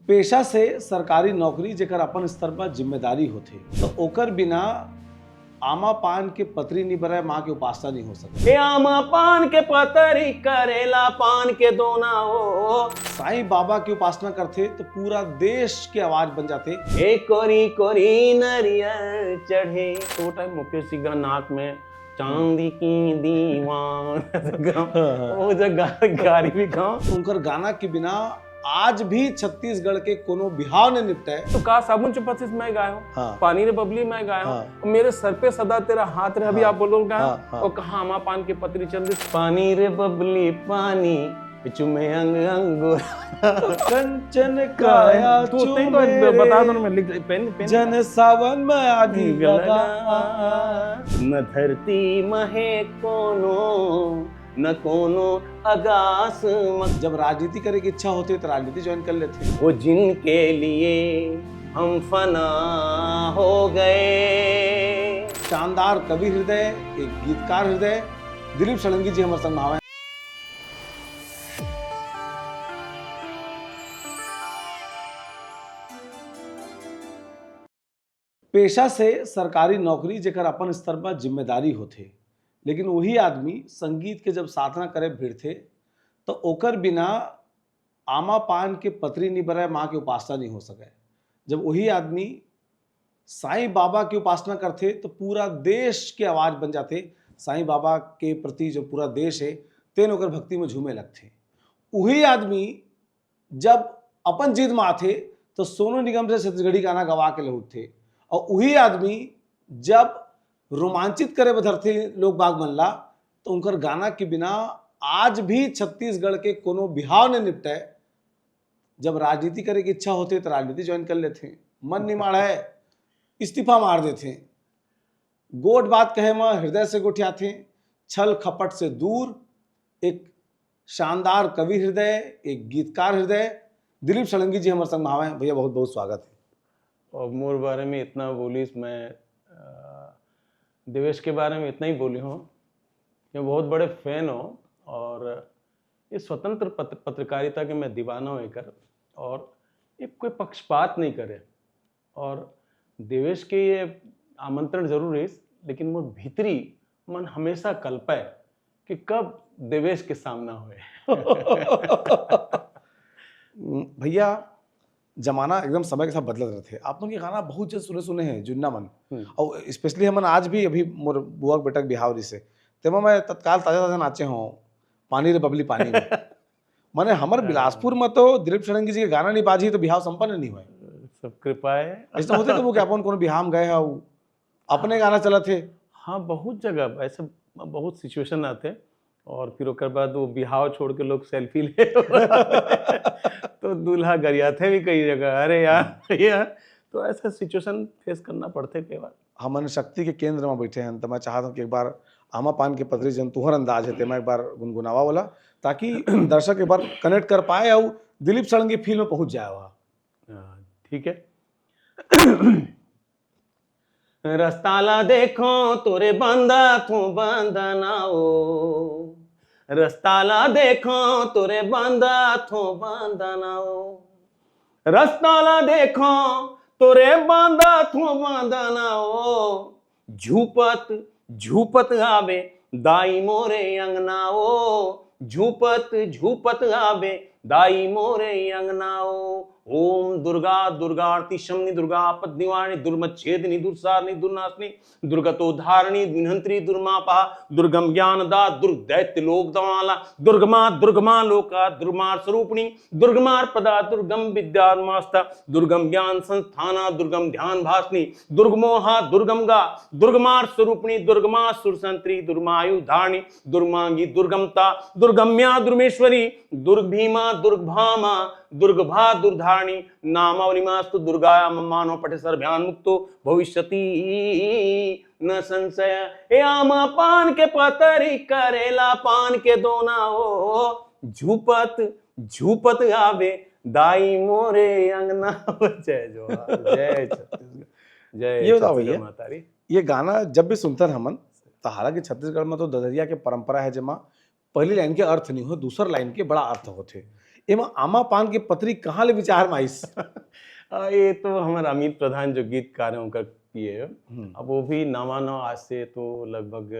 पेशा से सरकारी नौकरी जेकर अपन स्तर पर जिम्मेदारी होथे तो ओकर बिना आमा पान के पतरी नहीं बराए माँ के उपासना नहीं हो सकती। आमा पान के पतरी करेला पान के दोना हो। साईं बाबा की उपासना करते तो पूरा देश की आवाज बन जाते। ए कोरी कोरी नरियर चढ़े तो टाइम मुकेश जी का नाक में चांदी की दीवान वो जगह गारी भी गाँव उनकर गाना के बिना आज भी छत्तीसगढ़ के कोनो बिहाव ने निपटे। तो का साबुन चुपचिस मैं गाया हूँ, हाँ। पानी रे बबली मैं गाया हूँ, हाँ। मेरे सर पे सदा तेरा हाथ रे अभी हाँ। आप बोलो गाया हाँ। और कहा आमा पान की पतरी चल रही पानी रे बबली पानी चुमे अंग अंगूर कंचन काया तू नहीं तो बता दो मैं लिख पेन जन सावन में आदि लगा। न धरती महे कोनो न कोनो अगास जब राजनीति करे की इच्छा होती तो राजनीति ज्वाइन कर लेते। वो जिनके लिए हम फना हो गए। शानदार कवि हृदय, एक गीतकार हृदय दिलीप षडंगी जी हमारे संग में। पेशा से सरकारी नौकरी जेकर अपन स्तर पर जिम्मेदारी होथे, लेकिन वही आदमी संगीत के जब साधना करे भिड़थे तो ओकर बिना आमा पान के पतरी नहीं बराए माँ के उपासना नहीं हो सके। जब वही आदमी साईं बाबा की उपासना करते तो पूरा देश की आवाज बन जाते। साईं बाबा के प्रति जो पूरा देश है तेन ओकर भक्ति में झूमे लगते। वही आदमी जब अपन जीत में आते तो सोनू निगम से छत्तीसगढ़ी गाना गवा के लौटते। और वही आदमी जब रोमांचित करे बधरते लोग बाग मल्ला तो उनकर गाना के बिना आज भी छत्तीसगढ़ के कोनो बिहाव ने निपटे। जब राजनीति करे की इच्छा होती तो राजनीति ज्वाइन कर लेते। मन निमाड़ है इस्तीफा मार देते। गोट बात कहे में हृदय से गोठियाते, छल खपट से दूर। एक शानदार कवि हृदय, एक गीतकार हृदय दिलीप षडंगी जी हमारे संग में हैं। भैया बहुत बहुत स्वागत है। और मोर बारे में इतना बोली, मैं देवेश के बारे में इतना ही बोली हूँ। मैं बहुत बड़े फैन हूँ और ये स्वतंत्र पत्रकारिता के मैं दीवाना हूँ एकर, और ये कोई पक्षपात नहीं करे। और देवेश के ये आमंत्रण जरूर है, लेकिन मोर भीतरी मन हमेशा कल्पे कि कब देवेश के सामना हुए। भैया जमाना एकदम समय के साथ बदलत रहते। आप लोग के गाना बहुत जल्द सुने हैं जुन्ना मन, और स्पेशली हमन आज भी अभी मोर बुआ बेटा के बिहाव से तेमा मैं तत्काल ताजा नाचे हूँ पानी रे बबली पानी में। माने हमर बिलासपुर में तो दिलीप षडंगी जी के गाना नहीं बाजी तो बिहाव संपन्न नहीं हुए। सब कृपा है। ऐसा होते तो वो क्या अपन कोनो बिहाव में गए हैं अपने गाना चला थे। हाँ, बहुत जगह ऐसे बहुत सिचुएशन आते और फिर उसके बाद वो बिहाव छोड़ के लोग सेल्फी ले तो दूल्हा गरियाथे भी कई जगह। अरे यार तो ऐसा सिचुएशन फेस करना पड़ते कई बार। हमन शक्ति के केंद्र में बैठे हैं तो मैं चाहता हूँ कि एक बार आमा पान के पतरी जन तुहर अंदाज है मैं एक बार गुनगुनावा बोला ताकि दर्शक एक बार कनेक्ट कर पाए और दिलीप षडंगी फील में पहुंच जाए वहाँ। ठीक है। रस्ताला देखो तोरे बंदा तू बंदनाओ, रस्ताला देखो तोरे बंदा थो बंदनाओ, रस्ताला देखो तोरे बंदा थो बंदनाओ। झूपत झूपत आवे दाई मोरे अंगनाओ, झूपत झूपत आवे दाई मोरे अंगनाओ। ओम दुर्गा दुर्गार्ति शमनी दुर्गा पद्निवाणी दुर्मच्छेदिनी दुर्सारणी दुर्नाशनी दुर्गतोद्धारणी विनहंत्री दुर्मापा दुर्गम ज्ञानदा दुर्दैत्य लोक दवाला दुर्गमा लोका दुर्मार स्वरूपिणी दुर्गमार पदा दुर्गम विद्यामास्ता दुर्गम ज्ञान संस्थाना दुर्गम ध्यान भाषणी दुर्गमोहा दुर्गम गा दुर्गमार स्वरूपिणी दुर्गमा सुरसंत्री दुर्मायु धारणी दुर्मांगी दुर्गमता दुर्गम्या दुर्मेश्वरी दुर्भीमा दुर्भामा दुर्गभा दुर्धारणी नामावलिमास्तु दुर्गाया मानो पठे सर्वभ्यान मुक्तो भविष्यति न संशय। ए आमा पान के पतरी करेला पान के दोना हो, झूपत झूपत आवे दाई मोरे अंगना। जय जोहार, जय छत्तीसगढ़, जय। ये बताओ भैया, ये गाना जब भी सुनते हमन तो हालांकि छत्तीसगढ़ में तो ददरिया के परंपरा है जमा पहली लाइन के अर्थ नहीं हो दूसर लाइन के बड़ा अर्थ होते। एमा आमा पान के पतरी कहाँ ले विचार में आइस? ये तो हमारा अमित प्रधान जो गीतकार हैं उनका किए है। हम्म। अब वो भी नवा नवा आज से तो लगभग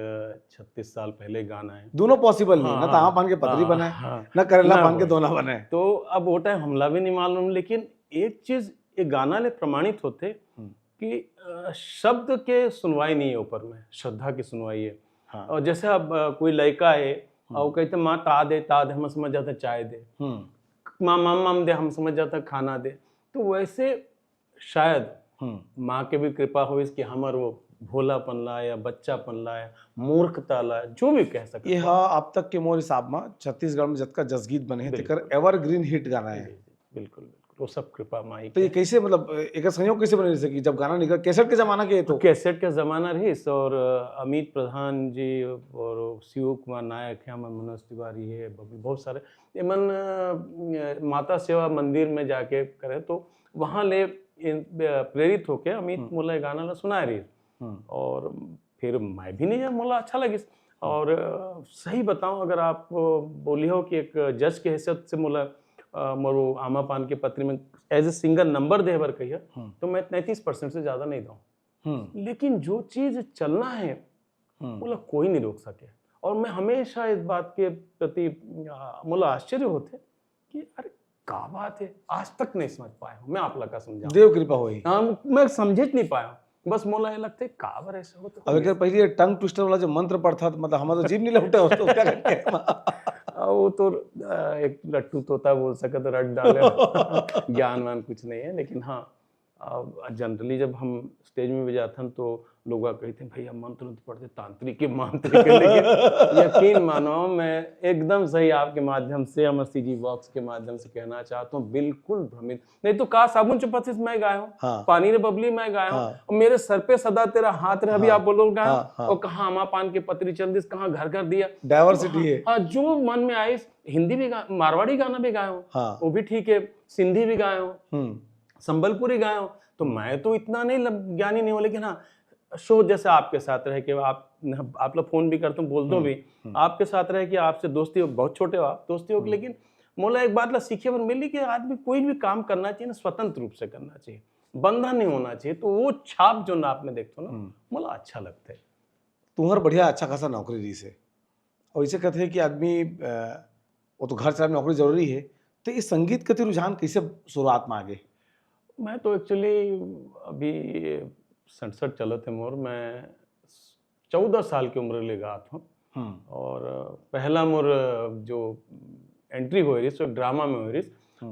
36 साल पहले गाना है। दोनों पॉसिबल नहीं, हाँ, ना तो आमा पान के पतरी हाँ, बनाए, हाँ, ना करेला ना पान के वो। दोना बनाए। तो अब वो टाइम हमला भी नहीं मालूम, लेकिन एक चीज ये गाना ले प्रमाणित होते कि शब्द के सुनवाई नहीं है ऊपर में, श्रद्धा की सुनवाई है। हाँ। और जैसे अब कोई लड़का है और वो कहते माँ ता दे हम समझ जाते चाय दे, माँ मम दे हम समझ जाता खाना दे। तो वैसे शायद माँ के भी कृपा हो इसकी हमर वो भोलापन ला या बच्चापन ला या मूर्खता ला, जो भी कह सकते ये हाँ अब तक के मोर हिसाब में छत्तीसगढ़ में जतका जसगीत बने हैं तेकर एवरग्रीन हिट गाना है। बिल्कुल बिल्कुल वो सब कृपा माई तो ये कैसे मतलब एक संयोग कैसे बने सकी जब गाना निकल कैसेट के जमाना के? तो कैसेट का जमाना रही। और अमित प्रधान जी और शिव कुमार नायक है, हमारे मनोज तिवारी है, बहुत सारे मन माता सेवा मंदिर में जाके करे तो वहाँ ले प्रेरित होके अमित मोला गाना ला सुना रही। और फिर मैं भी नहीं मोला अच्छा लगी। और सही बताऊं अगर आप बोली हो कि एक जज के हैसियत से मोला मोरू आमा पान के पत्री में एज ए सिंगर नंबर दे बर कहिए तो मैं 33% से ज्यादा नहीं दूं। लेकिन जो चीज चलना है बोला कोई नहीं रोक सके। और मैं हमेशा इस बात के प्रति मोला आश्चर्य होते कि अरे क्या बात है, आज तक नहीं समझ पाया हूं मैं। आप लगा समझा देव कृपा हुई। मैं समझ नहीं पाया, बस मोला ये लगता है काबर ऐसा होता। अब अगर पहले टंग ट्विस्टर वाला जो मंत्र पढ़ता था मतलब हमारा तो जीभ नहीं लौटा उसको क्या करके वो तो एक लट्टू तोता बोल सके तो रट डाले ज्ञानवान कुछ नहीं है। लेकिन हाँ जनरली जब हम स्टेज में भी जाते हैं तो लोग कहते हैं भैया मंत्र तो पढ़ते तांत्रिक के मांत्रिक, लेकिन यकीन मानो मैं एकदम सही आपके माध्यम से अमर सीजी बॉक्स के माध्यम से कहना चाहता हूँ, बिल्कुल भ्रमित नहीं। तो कहा साबुन चुपत मैं गाया हूँ, हाँ। पानी रे बबली मैं गाया हूँ, और मेरे सर पे सदा तेरा हाथ रहे अभी आप बोलो गाया। और कहाँ आमा पान के पत्री चल दिस, कहाँ घर घर दिया, डाइवर्सिटी है। हाँ जो मन में आई। हिंदी भी मारवाड़ी गाना भी गाया हूँ, वो भी ठीक है, सिंधी भी गाया हूँ, संबलपुरी गाया हूँ। तो मैं तो इतना नहीं ज्ञानी नहीं हूँ, लेकिन हाँ शो जैसे आपके साथ रहे कि आप लोग फोन भी करते हो बोल दो भी, आपके साथ रहे कि आपसे दोस्ती हो, बहुत छोटे हो आप दोस्ती हो, लेकिन मोला एक बात ला सीखे पर मिली कि आदमी कोई भी काम करना चाहिए ना स्वतंत्र रूप से करना चाहिए, बंधन नहीं होना चाहिए। तो वो छाप जो ना आपने देखते हो ना मोला अच्छा लगता है। तुम्हारा बढ़िया अच्छा खासा नौकरी रही से, और इसे कहते हैं कि आदमी वो तो घर चलाने नौकरी जरूरी है। तो ये संगीत के रुझान कैसे शुरुआत में आ गए? मैं तो एक्चुअली अभी 67 चले थे मोर, मैं 14 साल की उम्र ले गया था। और पहला मोर जो एंट्री हो रही सो ड्रामा में हो रही,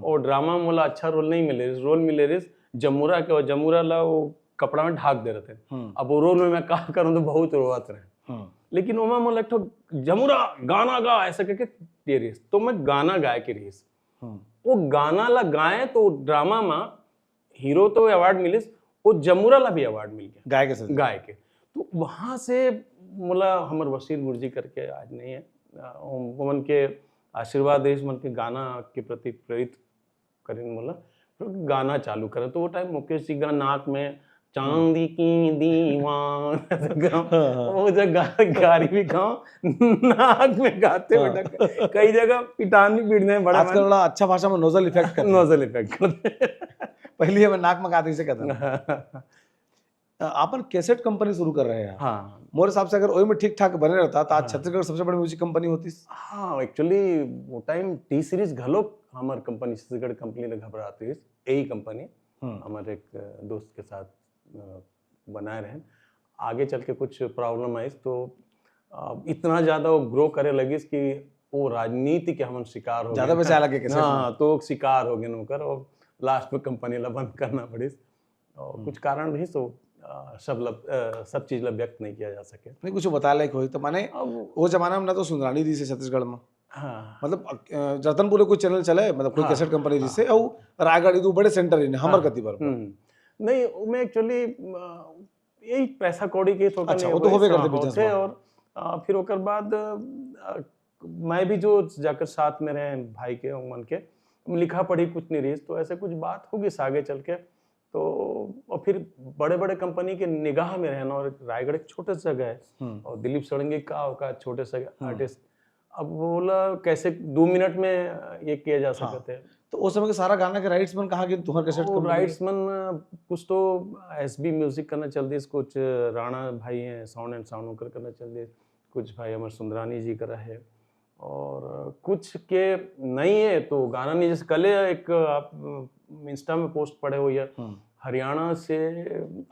और ड्रामा में मोला अच्छा रोल नहीं मिले, रोल मिले रही जमुरा के, और जमुरा ला वो कपड़ा में ढाक दे रहे थे। अब वो रोल में मैं कहा करूँ तो बहुत रोवत रहे, लेकिन वो मोला एक जमुरा गाना गा ऐसा करके दे रही, तो मैं गाना गाए के रही। वो गाना ला गाए तो ड्रामा में हीरो तो अवार्ड मिले, वो जमुरा ला भी अवार्ड मिल गया गाय के। तो वहां से मोला हमर वसीर गुरजी करके आज नहीं है, मन के आशीर्वाद है, मन के गाना के प्रति प्रेरित करें मोला गाना चालू करें। तो वो टाइम मुकेश जी का नाक में चांदी की दीवान वो जब गारी भी गाओ नाक में गाते बेटा, कई जगह पिटान भी पीटने बड़ा आजकल बड़ा अच्छा भाषा में नोजल इफेक्ट करते पहले हमें नाक में गाते से कहता आपन कैसेट कंपनी शुरू कर रहे हैं। हाँ मोरे हिसाब से अगर वही में ठीक ठाक बने रहता तो आज छत्तीसगढ़ सबसे बड़ी म्यूजिक कंपनी होती। हाँ एक्चुअली वो टाइम टी सीरीज घलो हमार कंपनी छत्तीसगढ़ कंपनी ने घबराती है, यही कंपनी हमारे एक दोस्त के साथ बनाए रहे। आगे चल के कुछ प्रॉब्लम आई तो इतना ज्यादा वो ग्रो करे लगी कि वो राजनीति के हम शिकार हो ज्यादा पैसा लगे कैसे। हाँ तो शिकार हो गए नौकर, और लास्ट में कंपनी ला बंद करना पड़ी। और कुछ कारण भी तो सब चीज ला व्यक्त नहीं किया जा सके। नहीं कुछ बता लायक हो तो माने वो जमाना में ना तो सुंदरानी दी से छत्तीसगढ़ में, हाँ मतलब रतनपुर कोई चैनल चले, मतलब कोई कैसेट कंपनी दी से, और रायगढ़ दो बड़े सेंटर इन हमर गति पर नहीं। मैं एक्चुअली यही पैसा कौड़ी के थोड़ा अच्छा, वो तो होवे करते बिजनेस में। और फिर ओकर बाद मैं भी जो जाकर साथ में रहे भाई के मन के लिखा पढ़ी कुछ नहीं रही, तो ऐसे कुछ बात होगी आगे चल के। तो और फिर बड़े बड़े कंपनी के निगाह में रहना, और रायगढ़ एक छोटे से जगह है, और दिलीप सड़ंगी का छोटे से आर्टिस्ट, अब बोला कैसे 2 मिनट में ये किया जा हाँ। सकते हैं। तो उस समय के सारा गाना के राइट्स मन कहाँ के तुम्हारे कैसेट वो कंपनी के? राइट्समैन कुछ तो एसबी म्यूजिक करना चल दिस, कुछ राणा भाई हैं साउंड एंड साउंड होकर करना चल दिस, कुछ भाई अमर सुंदरानी जी कर रहे हैं, और कुछ के नहीं है तो गाना नहीं। जैसे कल एक आप इंस्टा में पोस्ट पड़े हुई है, हरियाणा से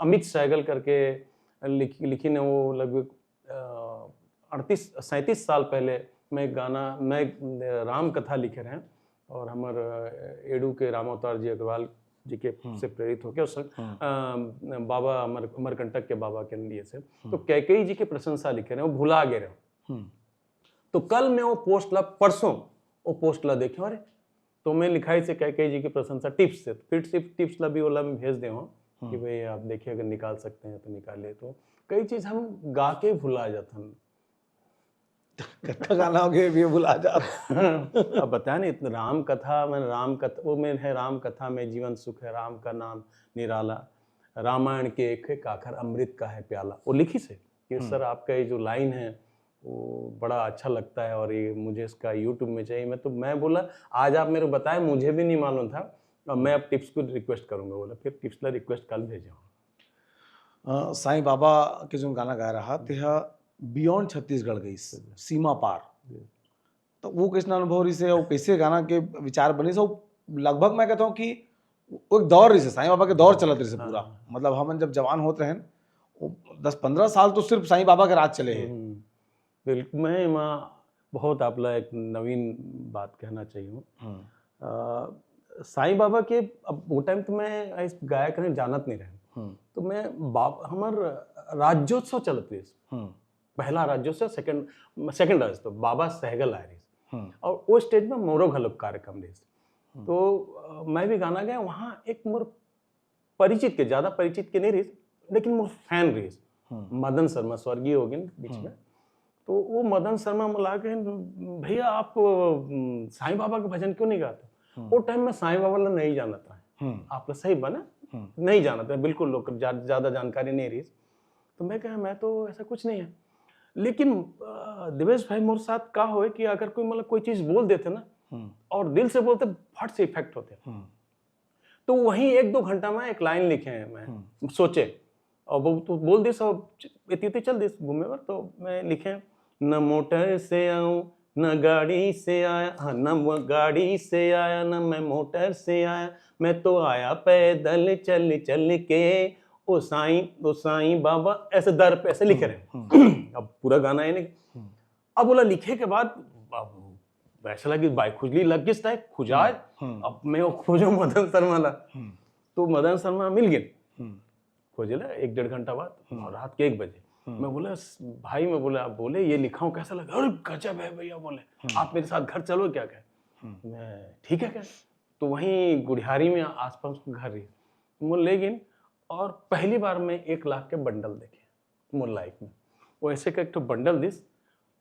अमित सहगल करके लिखी ने, वो लगभग 37 साल पहले मैं राम कथा लिखे रहे हैं, और हमार एडू के राम अवतार जी अग्रवाल जी के से प्रेरित होकर उस बाबा अमरकंटक के बाबा के लिए से तो कैकेयी जी की प्रशंसा लिखे रहे, वो भुला गए रहे। तो कल मैं वो पोस्ट ला, परसों वो पोस्ट ला देखे, अरे तो मैं लिखाई से कैकेयी जी की प्रशंसा टिप्स से, फिर टिप्स ला भी वाला मैं भेज दे हूँ कि भाई आप देखिए अगर निकाल सकते हैं तो निकालिए। तो कई चीज हम गा के भुला जाते हैं। कथा गाना हो गया ये भुला जा। अब बताया नहीं, इतना राम कथा में, राम कथा वो में है, राम कथा में जीवन सुख है, राम का नाम निराला, रामायण के एक है काखर, अमृत का है प्याला। वो लिखी से कि सर आपका ये जो लाइन है वो बड़ा अच्छा लगता है और ये मुझे इसका यूट्यूब में चाहिए। मैं बोला आज आप मेरे को बताए, मुझे भी नहीं मालूम था, और मैं अब टिप्स को रिक्वेस्ट करूंगा। बोला फिर टिप्स ला रिक्वेस्ट कल भेजा। साईं बाबा के जो गाना गा रहा तेहा बियॉन्ड छत्तीसगढ़ गई, सीमा पार, तो वो किसना अनुभव रही से, वो कैसे गाना के विचार बने से? वो लगभग मैं कहता हूँ कि वो एक दौर रही से, साईं बाबा के दौर चलत रही से पूरा। मतलब हम जब जवान होते रहे 10-15 साल तो सिर्फ साईं बाबा के राज चले हैं। बिल्कुल। मैं वहाँ बहुत आपला एक नवीन बात कहना चाहिए। साईं बाबा के अब वो टाइम तो मैं इस गायक ने जानत नहीं रहे, तो मैं हमार राज्योत्सव चलत रही, पहला राज्योत्सव, सेकंड राज्योत्सव बाबा सहगल आए रही, और वो स्टेज में मोरो घलोक कार्यक्रम रही। तो मैं भी गाना गया वहाँ, एक मोर परिचित के, ज्यादा परिचित के नहीं रही लेकिन मोर फैन रही, मदन शर्मा स्वर्गीय हो गए बीच में। तो वो मदन शर्मा मिला के, भैया आप साईं बाबा के भजन क्यों नहीं गाते? वो टाइम में साईं बाबा ला नहीं जाना था, आप लोग सही बना नहीं जाना था, बिल्कुल लोग ज्यादा जानकारी नहीं रही। तो मैं कहा मैं तो ऐसा कुछ नहीं है, लेकिन दिवेश भाई मोर साथ का हो कि अगर कोई मतलब कोई चीज बोल देते ना और दिल से बोलते, फट से इफेक्ट होते। तो वहीं 1-2 घंटा में एक लाइन लिखे हैं, मैं सोचे और वो तो बोल दी सब इतनी चल दी घूमे पर। तो मैं लिखे, न मोटर से आऊं न गाड़ी से आया, हाँ न गाड़ी से आया न मैं मोटर से आया, मैं तो आया पैदल चल चल के, ओ साईं बाबा, ऐसे दर पे ऐसे लिखे रहे। अब पूरा गाना है नहीं। अब बोला लिखे के बाद ऐसा लगी बाई खुजली लग गई टाइप खुजाए। अब मैं खोजो मदन शर्मा ला, तो मदन शर्मा मिल गए, खोजे ला 1-1.5 घंटा बाद, और रात के 1 बजे। मैं बोला भाई, मैं बोला बोले ये लिखा हूँ कैसा लगा? अरे गजब है भैया, बोले आप मेरे साथ घर चलो क्या? कहे मैं ठीक है क्या? तो वहीं गुड़ियारी में आसपास घर रही, मुझे ले गए, और पहली बार में 1 लाख के बंडल देखे मोर लाइफ में। वो ऐसे का एक तो बंडल दिस,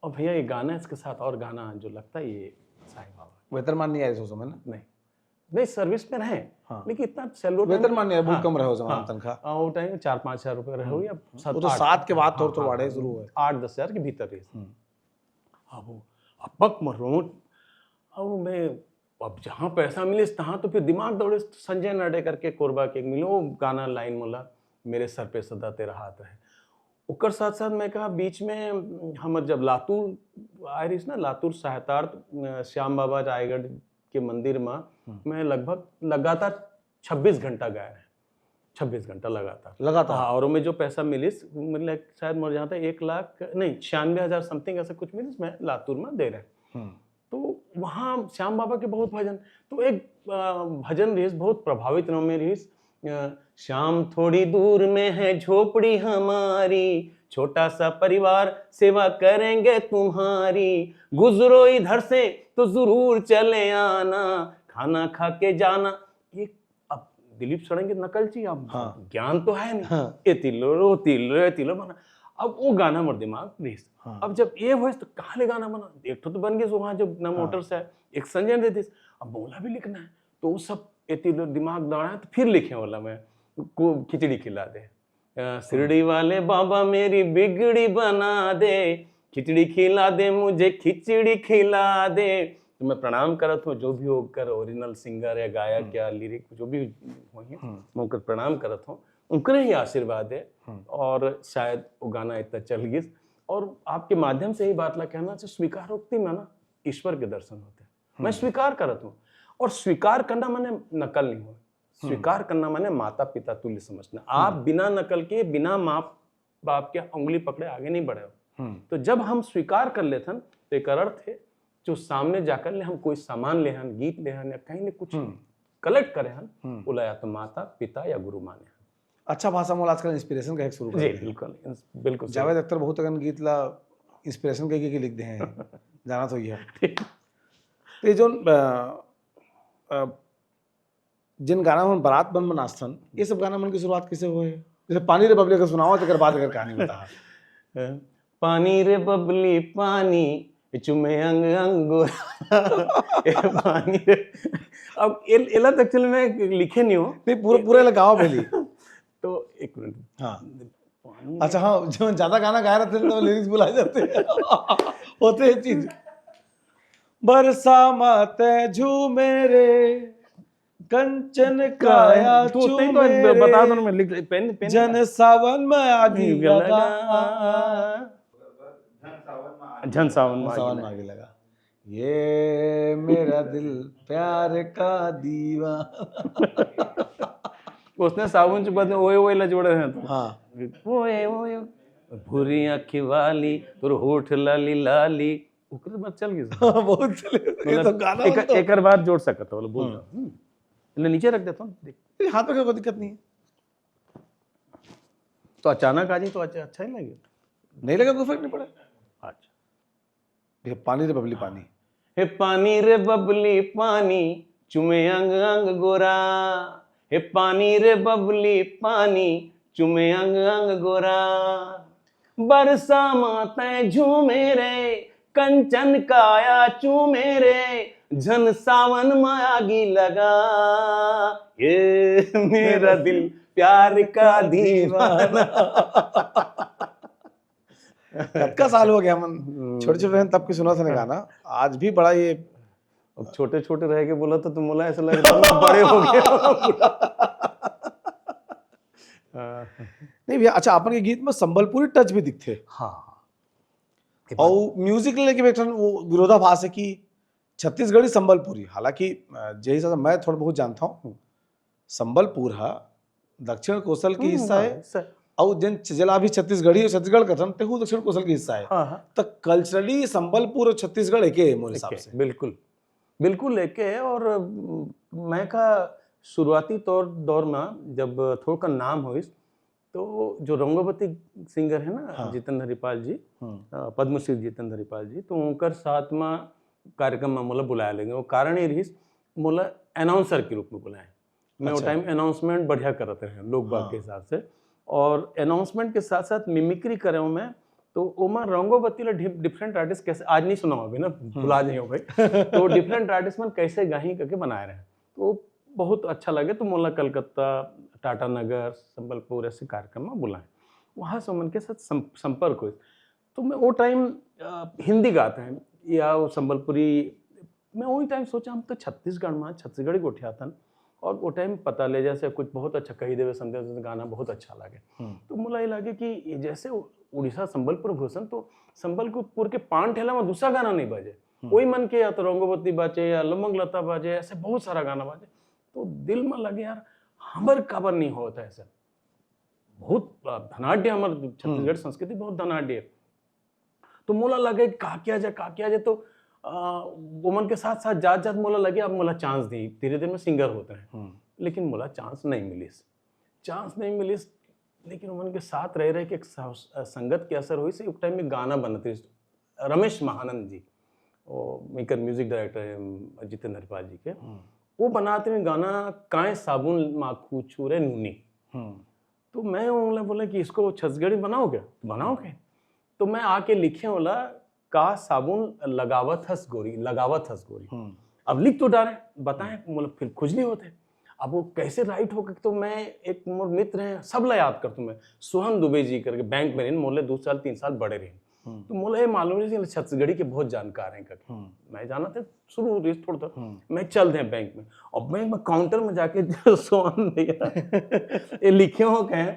और भैया ये गाना इसके साथ और गाना जो लगता है ये साईं बाबा। वेतनमान नहीं आए उस समय ना? नहीं सर्विस में रहे, लेकिन इतना सैलरी वेतनमान नहीं, बहुत कम रहे हो जमाना तनख्वाह। वो टाइम 4-5 हजार रुपए रहे हो, या वो तो 7 के बाद थोड़ा बढ़े शुरू हुए, 8-10 हजार के भीतर रहे। अब पक मरो, अब मैं अब जहाँ पैसा मिले तहाँ तो फिर दिमाग दौड़े। संजय नडे करके कोरबा के मिलो गाना लाइन मोला, मेरे सर पे सदा तेरा हाथ है। ओकर साथ साथ मैं कहा बीच में हम जब लातूर आए रही ना, लातूर सहायतार्थ श्याम बाबा रायगढ़ के मंदिर में मैं लगभग लगातार 26 घंटा गाया है, 26 घंटा लगातार। हाँ, और में जो पैसा मिलिस मतलब शायद मोर जहाँ था 1 लाख नहीं 96,000 समथिंग ऐसा कुछ मिलिस, मैं लातूर में दे रहे। तो वहाँ श्याम बाबा के बहुत भजन, तो एक भजन रही बहुत प्रभावित रहो में रही, श्याम थोड़ी दूर में है झोपड़ी हमारी, छोटा सा परिवार सेवा करेंगे तुम्हारी, गुजरो इधर से तो जरूर चले आना, खाना खा के जाना। ये अब दिलीप सड़न की नकल चाहिए, अब ज्ञान तो है नहीं, ये तिलो बना। अब वो गाना मोर दिमाग प्लीज, अब जब ये वॉइस तो कहाँ ले गाना बना, एक तो बन गए वहाँ जब न मोटर से एक संजय दे दी, अब बोला भी लिखना है, तो वो सब दिमाग दौड़ा, तो फिर लिखे वाला मैं को खिचड़ी खिला दे, शिरडी वाले बाबा मेरी बिगड़ी बना दे, खिचड़ी खिला दे मुझे, खिचड़ी खिला दे। तो मैं प्रणाम करत हूँ जो भी होकर ओरिजिनल सिंगर या गायक या लिरिक जो भी होंगे, मैं उनकर प्रणाम करत हूँ, उनके ही आशीर्वाद है। और शायद वो गाना इतना चल गया। और आपके माध्यम से ही बात ला कहना चाहिए, स्वीकारोक्ति में ना ईश्वर के दर्शन होते हैं। मैं स्वीकार करत हूँ, और स्वीकार करना माने नकल नहीं हो, स्वीकार करना माने माता पिता तुल्य समझना। आप बिना नकल के, बिना माँ बाप के उंगली पकड़े आगे नहीं बढ़े हो। तो जब हम स्वीकार कर लेते हैं तो एक अर्थ है जो सामने जाकर ले हम कोई सामान ले हन, गीत ले हन, या कहीं ने कुछ कलेक्ट करे हन, बोला या तो माता पिता या गुरु माने। अच्छा भाषा मोल आजकल इंस्पिरेशन का एक शुरू कर जी दिया। बिल्कुल बिल्कुल सही। जावेद अख्तर बहुत अगन गीत ला इंस्पिरेशन के लिख दे हैं जाना तो यह तो ये जो जिन गाना में बारात बन बनास्तन, ये सब गाना मन की शुरुआत कैसे हुए? जैसे पानी रे बबली का सुनाओ तो बाद अगर कहानी बता। पानी रे बबली पानी चुमे अंग अंगूरा ए पानी रे। अब एला तो एक्चुअली में लिखे नहीं हो, नहीं पूरे लगाओ पहली। तो एक मिनट। हाँ अच्छा, हाँ जो ज्यादा गाना गा रहे थे तो लिरिक्स भुलाए जाते हैं होते हैं चीज। बरसा माते झूमे रे कंचन काया चूमे रे, बता दो ना, मैं लिख पेन जन सावन में आगी लगा, झन सावन में सावन में आगे लगा, ये मेरा दिल प्यार का दीवाना। उसने साबुन के बाद में ओए ओए ला जोड़े हैं। तो हाँ ओए ओए भूरी आँखी वाली तोर होठ लाली लाली, ओकर बाद चल गई। बहुत चले ये तो गाना एक बार जोड़ सकता बोलो बोल रहा ले नीचे रख देता हूँ, देख हाथ में कोई दिक्कत नहीं है। तो अचानक आ जाए तो अच्छा ही लगे, नहीं लगा कोई फर्क नहीं पड़ा। अच्छा देखिए पानी रे बबली पानी, हे पानी रे बबली पानी चुमे अंग अंग गोरा, हे पानी रे बबली पानी चुमे अंग अंग गोरा, बरसा माते झूमे रे कंचन काया चूमे रे, झन सावन में आगी लगा, ये मेरा दिल प्यार का दीवाना। कब का साल हो गया मन छोटे छोटे हैं तब की सुना था गाना, आज भी बड़ा ये। अब छोटे छोटे रह के बोला तो तुम बोला ऐसा लग रहा है बड़े हो गए। नहीं भैया, अच्छा अपन के गीत में संबलपुरी टच भी दिखते। हाँ और म्यूजिक लेके बैठन वो विरोधाभास है कि छत्तीसगढ़ी संबलपुरी, हालांकि जय हिसाब से मैं थोड़ा बहुत जानता हूँ, संबलपुर है दक्षिण कोसल की हिस्सा है, और जिन जला भी छत्तीसगढ़ी और छत्तीसगढ़ का थन तेहू दक्षिण कोसल की हिस्सा है। तो कल्चरली संबलपुर और छत्तीसगढ़ एक है मेरे हिसाब से। बिल्कुल बिल्कुल एक है। और मैं का शुरुआती दौर में जब थोड़ा का नाम हुई तो जो रंगोवती सिंगर है ना, जितेंद्र हरिपाल जी, पद्मश्री जितेंद्र हरिपाल जी, तो उनकर साथ में कार्यक्रम में मोला बुलाया लेंगे। वो कारण ही रही मोला अनाउंसर के रूप में बुलाए। मैं वो टाइम अनाउंसमेंट बढ़िया करते रहे लोग बाग के हिसाब से, और अनाउंसमेंट के साथ साथ मिमिक्री करे हूँ मैं। तो ओमा रंगोवती ला डिफरेंट आर्टिस्ट कैसे, आज नहीं सुना अभी ना, भुला जाइए भाई। तो डिफरेंट आर्टिस्ट में कैसे गाही करके बनाए रहे, तो बहुत अच्छा लगे। तो मोला कलकत्ता, टाटा नगर, संबलपुर ऐसे कार्यक्रम में बुलाए, वहाँ से उनके साथ संपर्क हुई। तो मैं वो टाइम हिंदी गाते हैं या वो संबलपुरी, मैं वही टाइम सोचा हम तो छत्तीसगढ़ में छत्तीसगढ़ी गोठिया था, और वो टाइम पता ले जैसे कुछ बहुत अच्छा कही देवे संदेश गाना बहुत अच्छा लगे। तो मुझे लगे कि जैसे उड़ीसा संबलपुर घोषण, तो संबलपुर के पान ठेला में दूसरा गाना नहीं बजे, वही मन के या तो रंगोवती बाजे या लमंग लता बाजे, ऐसे बहुत सारा गाना बाजे। तो दिल में लगे यार हमर काबर नहीं होता ऐसा, बहुत धनाढ़ हमार छत्तीसगढ़ संस्कृति बहुत धनाढ़ है। तो मोला लगे का किया जाए। तो वोमन के साथ साथ जात मोला लगे अब मोला चांस दी, धीरे धीरे में सिंगर होते हैं। लेकिन मोला चांस नहीं मिली। लेकिन वोमन के साथ रह के एक संगत के असर हुई से एक टाइम में गाना बनते रमेश महानंद जी, वो मेकर म्यूजिक डायरेक्टर है जितेंद्र हरिपाल जी के, वो बनाते हैं गाना काए साबुन माखू छूरे नूनी। तो मैं उन्हें बोला कि इसको छत्तीसगढ़ी बनाओगे। तो मैं आके लिखे बोला का साबुन लगावत हस गोरी। अब लिख तो डाले, बताएं मतलब फिर खुजली होते। अब वो कैसे राइट हो, तो मैं एक मित्र हैं सब ला याद करता हूँ मैं, सोहन दुबे जी करके बैंक में मोले 2 साल 3 साल बड़े रहे। तो मोला ये मालूम नहीं कि छत्तीसगढ़ी के बहुत जानकार हैं करके। मैं जाना था शुरू रेस थोड़ा था, मैं चल दे बैंक में, और बैंक में काउंटर में जाके सोहन भैया ये लिखे हो कहे,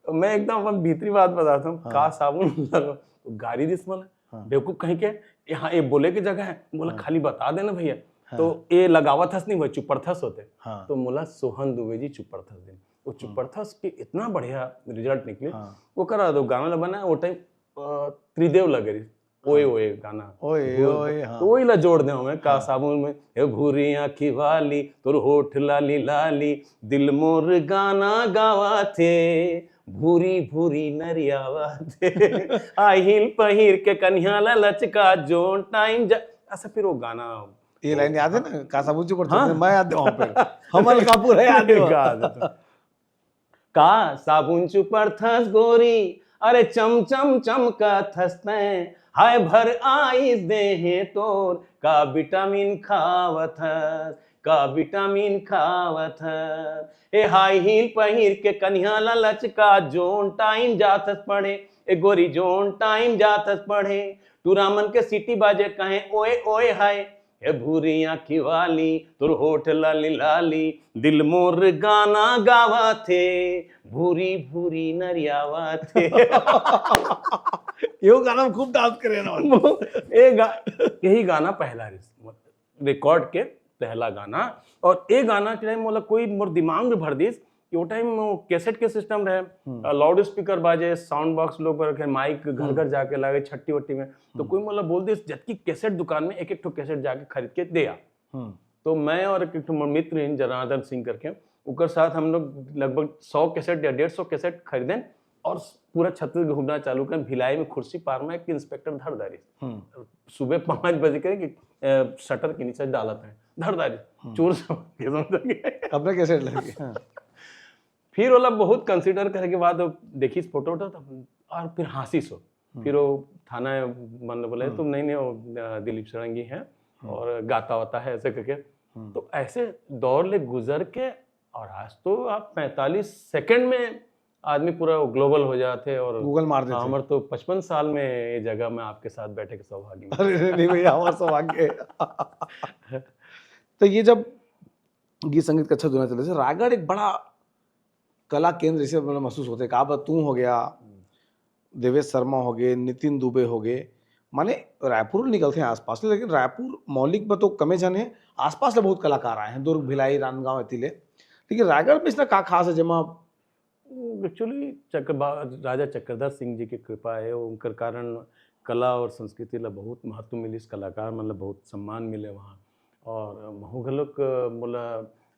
मैं एकदम अपन भीतरी बात बताता हूँ, का साबुन लगो गाड़ी दिस मला बेवकूफ कहीं के, यहाँ ये बोले की जगह है, बोला खाली बता देना भैया। तो ये लगावत हस नहीं, वो चुपरथस होते। तो मोला सोहन दुबे जी चुपरथस दिन, वो चुपरथस के इतना बढ़िया रिजल्ट निकले। वो करा दो गाना बना वो टाइम त्रिदेव लगे रही, ओए ओए गाना, ओए ओए, हाँ। तो वही ला जोड़ दे मैं का साबुन में, हे भूरी आँखी वाली तोर होठ लाली लाली, दिल मोर गाना गावा थे, भूरी भूरी नरियावा थे, आहिल पहिर के कन्या ला लचका जोन टाइम ऐसा। फिर वो गाना, ये लाइन याद है ना, का साबुन चुपरथस, मैं याद है वहां पे, हमल कापूर है याद है। का साबुन चुपरथस गोरी, अरे चम चम चमका थसते, हाय भर आइस दे है तोर, का विटामिन खावत, का विटामिन खावत, ए हाई हील पहिर के कन्या ला लचका जोन टाइम जातस पढ़े, ए गोरी जोन टाइम जातस पढ़े, तू रामन के सिटी बाजे कहे ओए ओए हाय, ए भूरी आँखी वाली तुर होठ लाली लाली, दिल मोर गाना गावा थे, भूरी भूरी नरियावा थे। यो गाना खूब डांस करे ना। यही गाना पहला रिकॉर्ड के पहला गाना, और ये गाना के टाइम मोला कोई मोर दिमाग में भर दिस कि वो टाइम कैसेट के सिस्टम रहे, लाउड स्पीकर बाजे, साउंड बॉक्स लोग रखे, माइक घर घर जाके लागे छट्टी वट्टी में, तो कोई मोला बोल दिस जबकि कैसेट दुकान में एक एक ठो कैसेट जाके खरीद के दे आ। तो मैं और एक मित्र हैं जनार्दन सिंह करके, उनके साथ हम लोग लगभग 100 कैसेट या 150 कैसेट खरीदें, और पूरा छत्तीसगढ़ घूमना चालू कर। भिलाई में खुर्सी पार में एक इंस्पेक्टर धरदारी, सुबह 5 बजे के शटर के नीचे डालत है धरदारी, चोर अपने कैसेट लगे। फिर वो बहुत कंसीडर करे के बाद देखी फोटो और फिर हंसी सो, फिर वो थाना मन बोले तुम नहीं वो दिलीप सड़ंगी हैं और गाता वाता है ऐसे करके। तो ऐसे दौर ले गुजर के, और आज तो आप 45 सेकंड में आदमी पूरा ग्लोबल हो जाते, और गूगल मार देते। हमारे तो 55 साल में ये जगह में आपके साथ बैठे के सौभाग्य। अरे नहीं भैया, हमारा सौभाग्य। तो ये जब गीत संगीत का अच्छा दुनिया चले, रायगढ़ एक बड़ा कला केंद्र जैसे महसूस होते, कहा तू हो गया, देवेश शर्मा हो गए, नितिन दुबे हो गए, माने रायपुर निकलते हैं आसपास, लेकिन रायपुर मौलिक में तो कमे जन है, आसपास ले बहुत कलाकार आए हैं, दुर्ग भिलाई रानगांव एतिले, लेकिन रायगढ़ में इसमें का खास है जमा? एक्चुअली राजा चक्रधर सिंह जी की कृपा है, उनकर कारण कला और संस्कृति ला बहुत महत्व मिली, इस कलाकार मतलब बहुत सम्मान मिले वहाँ। और महूघलोक बोला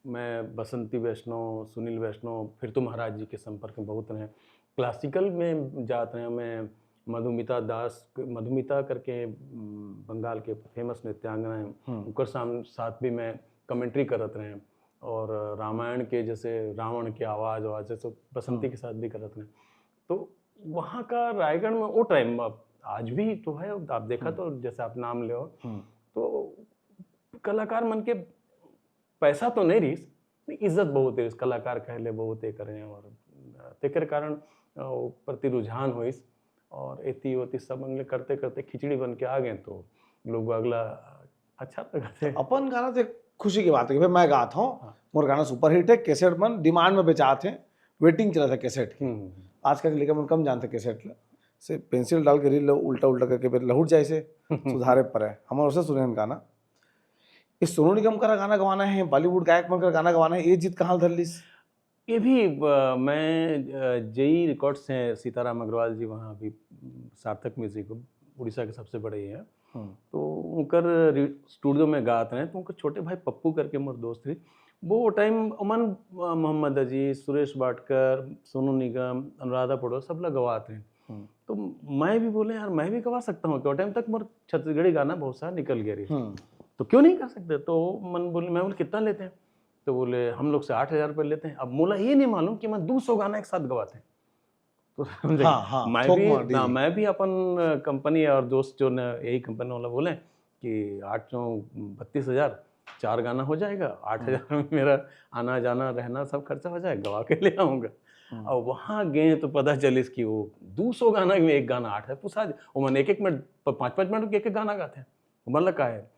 मैं बसंती वैष्णव, सुनील वैष्णव, फिर तो महाराज जी के संपर्क में बहुत रहे। क्लासिकल में जाते हैं, मैं मधुमिता दास, मधुमिता करके बंगाल के फेमस नृत्यांगना हैं, उनकर साथ भी मैं कमेंट्री करत रहे। और रामायण के जैसे रावण की आवाज़ जैसे बसंती के साथ भी करत रहे। तो वहाँ का रायगढ़ में वो टाइम आज भी तो है, आप देखा तो जैसे आप नाम ले, तो कलाकार मन के पैसा तो नहीं रही, इज्जत बहुत है, इस कलाकार कहले बहुत ये करें, और तेकर कारण प्रति रुझान हो इस, और एती ओती सब अंगले करते करते खिचड़ी बन के आ गए, तो लोग अगला अच्छा लगा। अपन गाना तो खुशी की बात है कि भाई मैं गाता हूँ, मोर गाना सुपर हिट है, कैसेट मन डिमांड में बेचाते हैं, वेटिंग चला था कैसेट की। आज का लेकर मन कम जानते कैसेट से पेंसिल डाल के रील उल्टा उल्टा करके लहुट जाए से सुधारे पर है। हमारे उससे सुने गाना, इस सोनू निगम का गाना गवाना है, बॉलीवुड गायक बनकर गाना गवाना है, ये जीत कहाँ धरलिस? ये भी मैं जेई रिकॉर्ड्स हैं, सीताराम अग्रवाल जी वहाँ अभी सार्थक म्यूजिक उड़ीसा के सबसे बड़े हैं, तो उनकर स्टूडियो में गाते हैं। तो उनके छोटे भाई पप्पू करके मोर दोस्त थे, वो टाइम अमन मोहम्मद अजी, सुरेश वाडकर, सोनू निगम, अनुराधा पौडवाल सब लोग गवाते हैं। तो मैं भी बोले यार मैं भी गवा सकता हूँ, क्या टाइम तक मोर छत्तीसगढ़ी गाना बहुत सारा निकल गया रही, तो क्यों नहीं कर सकते। तो मैं बोले कितना लेते हैं, तो बोले हम लोग से 8,000 रुपये लेते हैं। अब मोला ये नहीं मालूम कि मैं 200 गाना एक साथ गवाते हैं। तो मैं भी अपन कंपनी और दोस्त जो ने यही कंपनी वाला बोले कि 8 32,000 4 गाना हो जाएगा, 8,000 में मेरा आना जाना रहना सब खर्चा हो जाएगा, गवा के ले आऊँगा। और वहाँ गए तो पता चलिस कि वो 200 गाना में एक गाना 8 है पूछा वो मैंने 1-1 मिनट 5-5 मिनट के एक गाना गाते हैं मतलब का है।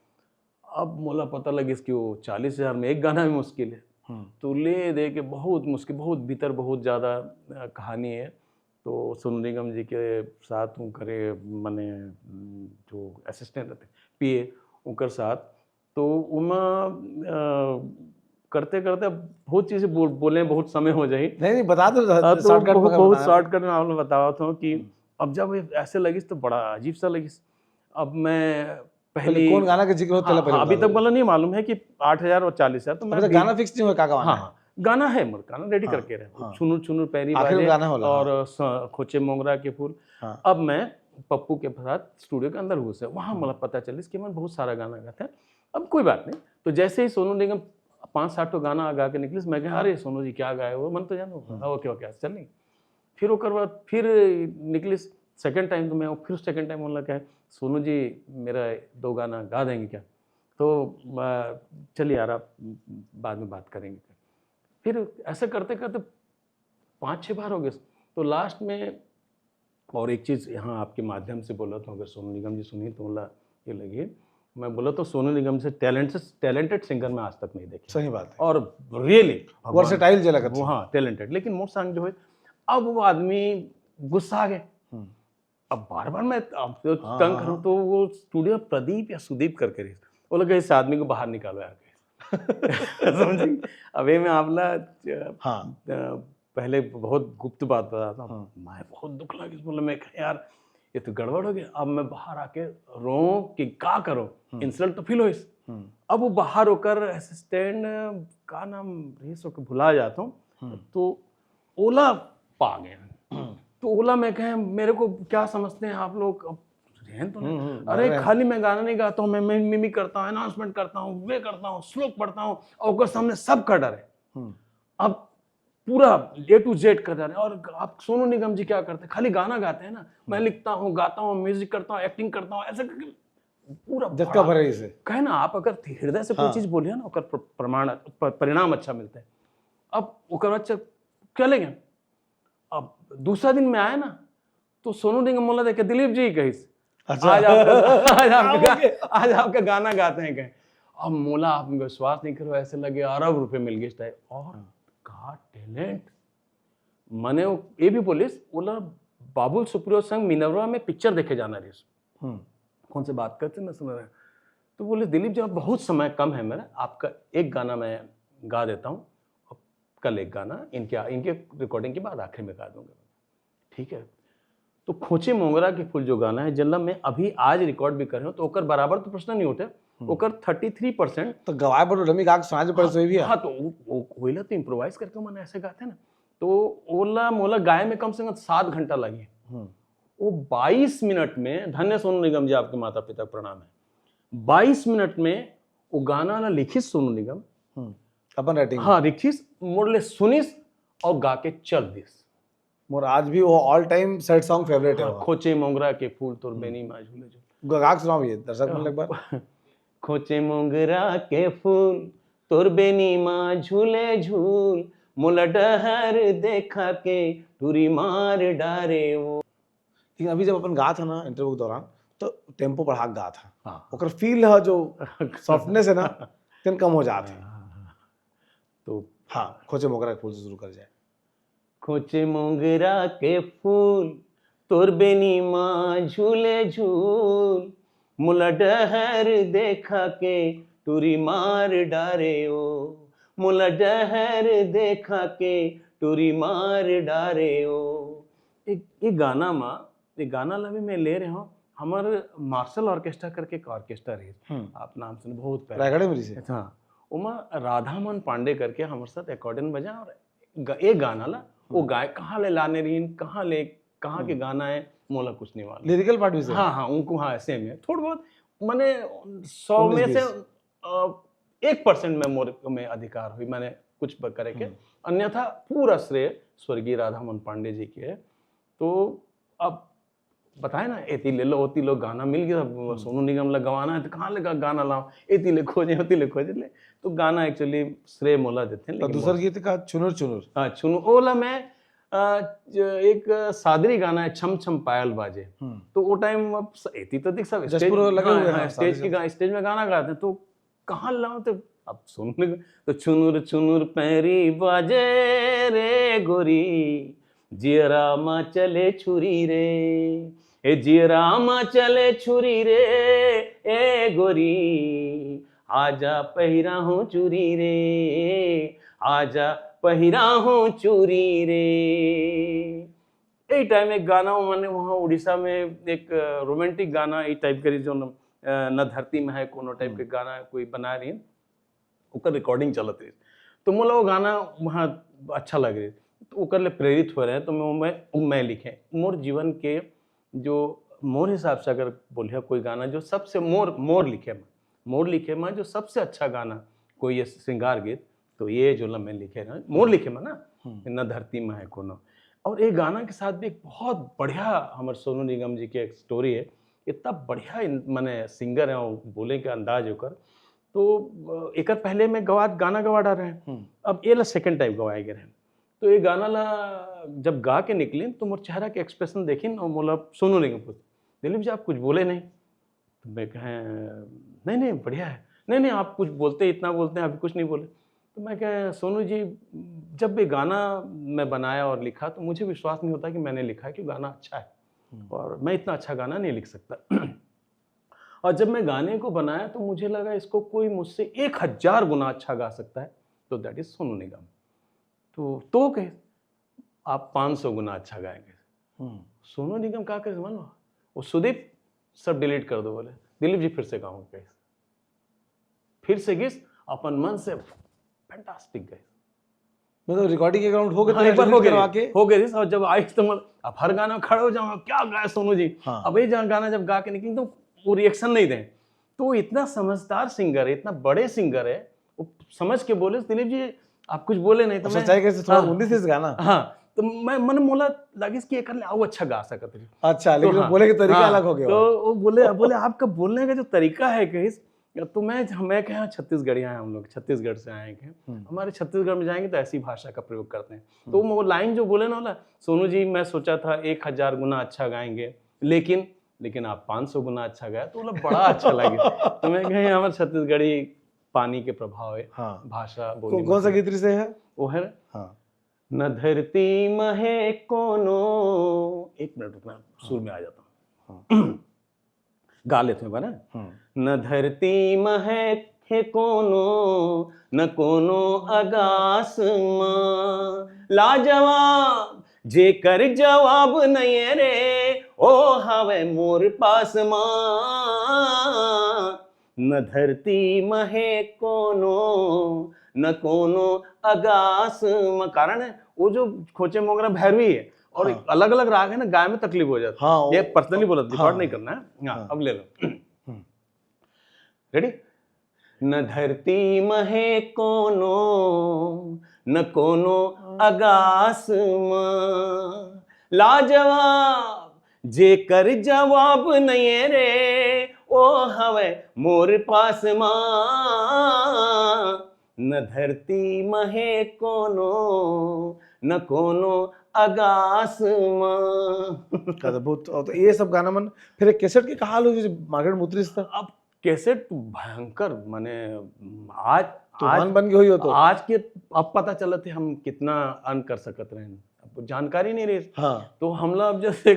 अब मोला पता लगिस कि वो 40,000 में एक गाना भी मुश्किल है। तो ले दे के बहुत मुश्किल, बहुत भीतर बहुत ज़्यादा कहानी है। तो सोनू निगम जी के साथ उनकरे मने जो असिस्टेंट रहते पीए उनकर साथ तो उमा करते करते बहुत चीज़ें बोले बहुत समय हो जाए। नहीं बता दो तो शॉर्टकट में बहुत बताना। शॉर्टकट में आपने बताया था कि अब जब ये ऐसे लगिस तो बड़ा अजीब सा लगिस। अब मैं पहले कौन गाना का जिक्र हो हाँ, पहले अभी बता तक दो। मतलब नहीं मालूम है कि 8,000 और 40,000 तो मैं गाना फिक्स नहीं हुआ का गाना हाँ गाना है मोर गाना रेडी हाँ, करके रहे हाँ। छुनुर छुनुर पैरी आखिर में बाजे गाना होला, और खोचे मोंगरा के फूल। हाँ। अब मैं पप्पू के साथ स्टूडियो के अंदर घुसे वहाँ मतलब पता चलिस कि मैं बहुत सारा गाना गाते हैं। अब कोई बात नहीं तो जैसे ही सोनू निगम 5-7 तो गाना गा के निकलिस मैं कहा अरे सोनू जी क्या गाए वो मन तो जानो ओके ओके चल नहीं फिर ओकर बाद फिर निकलिस सेकंड टाइम तो मैं फिर सेकंड टाइम बोलना क्या है सोनू जी मेरा 2 गाना गा देंगे क्या तो चलिए यार आप बाद में बात करेंगे। फिर ऐसा करते करते 5-6 बार हो गए तो लास्ट में और एक चीज़ यहाँ आपके माध्यम से बोला था अगर सोनू निगम जी सुनी तो बोला ये लगी मैं बोला तो सोनू निगम से टैलेंटेड सिंगर मैं आज तक नहीं देखी। सही बात है और रियली वर्सेटाइल जला करती हाँ टैलेंटेड लेकिन मोर सॉन्ग जो है अब वो आदमी गुस्सा आ गए। अब बार बार मैं अब तो तंग करूँ तो वो स्टूडियो प्रदीप या सुदीप करके रही वो लगा इस आदमी को बाहर निकालो यार समझे। अब ये मैं आपला हाँ पहले बहुत गुप्त बात बताता हूँ मैं बहुत दुख लगा बोला मैं यार ये तो गड़बड़ हो गया। अब मैं बाहर आके रो कि क्या करो इंसल्ट तो फील हो इस अब वो बाहर होकर असिस्टेंट का नाम रेस होकर भुला जाता हूँ तो ओला पा गया तो ओला मैं कहे मेरे को क्या समझते हैं आप लोग तो नहीं अरे खाली मैं गाना नहीं गाता हूँ मैं मिमिक करता हूँ अनाउंसमेंट करता हूँ वे करता हूँ श्लोक पढ़ता हूँ और सामने सब का डर है। अब पूरा A to Z कर रहे हैं और आप सोनू निगम जी क्या करते हैं खाली गाना गाते हैं ना मैं लिखता हूँ गाता हूँ म्यूजिक करता हूँ एक्टिंग करता हूँ ऐसे पूरा झटका भरे इसे कहे ना आप अगर हृदय से कोई चीज बोलिए ना ओकर परिणाम अच्छा मिलता है। अब ओकर अच्छा चले गए। अब दूसरा दिन में आया ना तो सोनू निगम बोला देखे दिलीप जी कही आज आपका गाना गाते हैं कहे अब मोला आप विश्वास नहीं करो ऐसे लगे अरब रुपए मिल गए टाइप और का टैलेंट मैंने ये भी बोलिस बोला बाबुल सुप्रियो संग मिनरवा में पिक्चर देखे जाना रही कौन से बात करते मैं सुन रहे हैं तो बोले दिलीप जी बहुत समय कम है मेरा आपका एक गाना मैं गा देता हूँ कल एक गाना इनके रिकॉर्डिंग के बाद आखिर में गा दूंगा ठीक है। तो खोचे मोंगरा के फूल जो गाना है जल्ला मैं अभी आज रिकॉर्ड भी कर रहा हूँ तो ओकर बराबर तो प्रश्न नहीं उठे ओकर 33% तो गवाए पर डमी का सुनाज पड़े सोई भी है हाँ तो ओइला तो इम्प्रोवाइज करके मैंने ऐसे गाते ना तो ओला मोला गाय में कम से कम 7 घंटा लगे वो 22 मिनट में धन्य सोनू निगम जी आपके माता पिता प्रणाम है 22 मिनट में वो गाना ना लिखिस सोनू निगम अपन राइटिंग हाँ लिखिस मोरले सुनिस और गा के चल दिस मोर आज भी वो all time sad song favourite है खोचे मोंगरा के फूल तोर बेनी माँ झूले जो गाग सुनाओ ये दर्शक को एक बार खोचे मोंगरा के फूल तोर बेनी माँ झूले झूल मोला डहर देखा के टूरी मार डारे वो। लेकिन अभी जब अपन गा था ना इंटरव्यू के दौरान तो टेम्पो बढ़ा गा था हाँ ओकर फील है जो सॉफ्टनेस है ना तेन कम हो जाते हैं तो हाँ खोचे मोगरा के फूल से शुरू कर जाए खोचे मोंगरा के फूल तोर बेनी माँ झूले झूल मुला डहर देखा के टूरी मार डारे ओ मुला डहर देखा के टूरी मार डारे ओ। एक गाना माँ ये गाना लभी मैं ले रहा हूँ हमारे मार्शल ऑर्केस्ट्रा करके एक ऑर्केस्ट्रा है आप नाम सुने बहुत पहले हाँ उमा राधामन पांडे करके हमारे साथ अकॉर्डियन बजा और एक गाना ला वो गाय कहाँ ले लाने रही कहाँ के गाना है मोला कुछ नहीं मालूम लिरिकल पार्ट भी हाँ हाँ उनको हाँ ऐसे में थोड़ा बहुत मैंने 100 में से 1% में मोर में अधिकार हुई मैंने कुछ करे के अन्यथा पूरा श्रेय स्वर्गीय राधामन पांडे जी के। तो अब बताए ना, एती ले लो ओती लो, गाना मिल गया, सोनू निगम ला गवाना है तो कहाँ लगा गाना लाओ, एती ले खोजे ओती ले खोजे ले। तो गाना एक्चुअली श्रेय मोला देते हैं, और लेकिन दूसरा गीत का चुनुर चुनुर। हाँ चुनु ओला में एक सादरी गाना है, छम छम पायल बाजे। तो वो टाइम अब एती तो दिख सब जसपुर लगे हुए हैं, स्टेज में गाना गाते हैं, तो कहाँ लाओ, तो अब सुनने तो चुनुर चुनुर पैरी बाजे रे गोरी, जियरा मा चले छुरी रे, ए जियरा मा चले छुरी रे, ए गोरी आजा पहिरा हूँ चूरी रे, आजा पहिरा हूँ चूरी रे। यही टाइम एक गाना मैंने वहाँ उड़ीसा में एक रोमांटिक गाना ये टाइप करी, जो न धरती में है कोनो टाइप के गाना कोई बना रही है, ओकर रिकॉर्डिंग चलत रही, तो मोला वो गाना वहाँ अच्छा लग रही, तो ओकर ले प्रेरित हो रहे हैं। तो मैं लिखे मोर जीवन के जो मोर हिसाब से अगर बोलिए कोई गाना जो सबसे मोर लिखे में जो सबसे अच्छा गाना कोई ये श्रृंगार गीत, तो ये जो मैं लिखे ना मोर लिखे में ना, न धरती में है कोनो। और ये गाना के साथ भी एक बहुत बढ़िया हमारे सोनू निगम जी की एक स्टोरी है, इतना बढ़िया माने सिंगर है, बोले के अंदाज होकर। तो एक पहले में गाना गवा डाल रहे हैं, अब ये ला सेकंड टाइम गवाए गए हैं। तो ये गाना ला जब गा के निकले तो मोर चेहरा के एक्सप्रेशन देखिन, और मोला सोनू निगम पूछ, दिलीप जी आप कुछ बोले नहीं? तो मैं कहें नहीं बढ़िया है, नहीं आप कुछ बोलते, इतना बोलते हैं, अभी कुछ नहीं बोले। तो मैं कहें सोनू जी जब ये गाना मैं बनाया और लिखा तो मुझे विश्वास नहीं होता कि मैंने लिखा है, कि गाना अच्छा है, और मैं इतना अच्छा गाना नहीं लिख सकता। और जब मैं गाने को बनाया तो मुझे लगा इसको कोई मुझसे 1000 गुना अच्छा गा सकता है, तो दैट इज सोनू निगम। तो कहे आप 500 गुना अच्छा गाएंगे। सोनू निगम का कैसे मानो, वो सुदीप सब डिलीट कर दो, बोले दिलीप जी फिर से गाऊंगा कैसे, फिर से गिस अपन मन से फैंटास्टिक गए। मतलब रिकॉर्डिंग के ग्राउंड हो गए, एक बार हो गए और जब आई तो अब हर गाना में खड़े हो जाऊंगा, क्या गाए सोनू जी। अब ये गाना जब गा के निकली तो वो रिएक्शन नहीं दें, तो वो इतना समझदार सिंगर है, इतना बड़े सिंगर है, वो समझ के बोले दिलीप जी आप कुछ बोले नहीं, तो मैं कैसे थोड़ा 19 गाना। हाँ, तो मैं मन मोला लगी कि एक आओ अच्छा गा सकते थे। अच्छा, लेकिन तो बोले के तरीका अलग हो गया। तो वो बोले आपका बोलने का जो तरीका है कहीं, तो मैं कहा छत्तीसगढ़िया हैं हम लोग, छत्तीसगढ़ से आए हैं, हमारे छत्तीसगढ़ में जाएंगे तो ऐसी भाषा का प्रयोग करते हैं। तो वो लाइन जो बोले ना, सोनू जी मैं सोचा था 1000 गुना अच्छा गाएंगे, लेकिन आप 500 गुना अच्छा गाए, तो बड़ा अच्छा लगे। तो मैं कहीं हमारे छत्तीसगढ़ी पानी के प्रभाव है, भाषा बोली। कौन सा गीत से है वो है न धरती महे कोनो, एक मिनट रुकना, सुर में आ जाता हूँ, गा लेते हैं बना। न धरती महे कोनो, न कोनो आगास माँ, लाजवाब जे कर जवाब नहीं रे, ओ हवे मोर पास माँ। न धरती महे कोनो, न कोनो आगास माँ, कारण है वो जो खोचे मोगरा भैरवी है, और अलग अलग राग है ना, गाय में तकलीफ हो जाती है। ये पर्सनली बोला, रिकॉर्ड नहीं करना है। अब ले लो, रेडी। न धरती महे कोनो, न कोनो आगास माँ, लाजवाब जे कर जवाब नहीं रे, ओ हवे मोर पास माँ। न धरती महे कोनो, न कोनो आगास माँ। तो ये सब गाना मन फिर एक कैसेट के कहाल हो जो मार्केट में उतरी था। अब कैसेट भयंकर माने आज तूफान बन के हुई हो, तो आज के अब पता चला थे हम कितना अर्न कर सकते रहे, अब जानकारी नहीं रही। तो हम लोग अब जैसे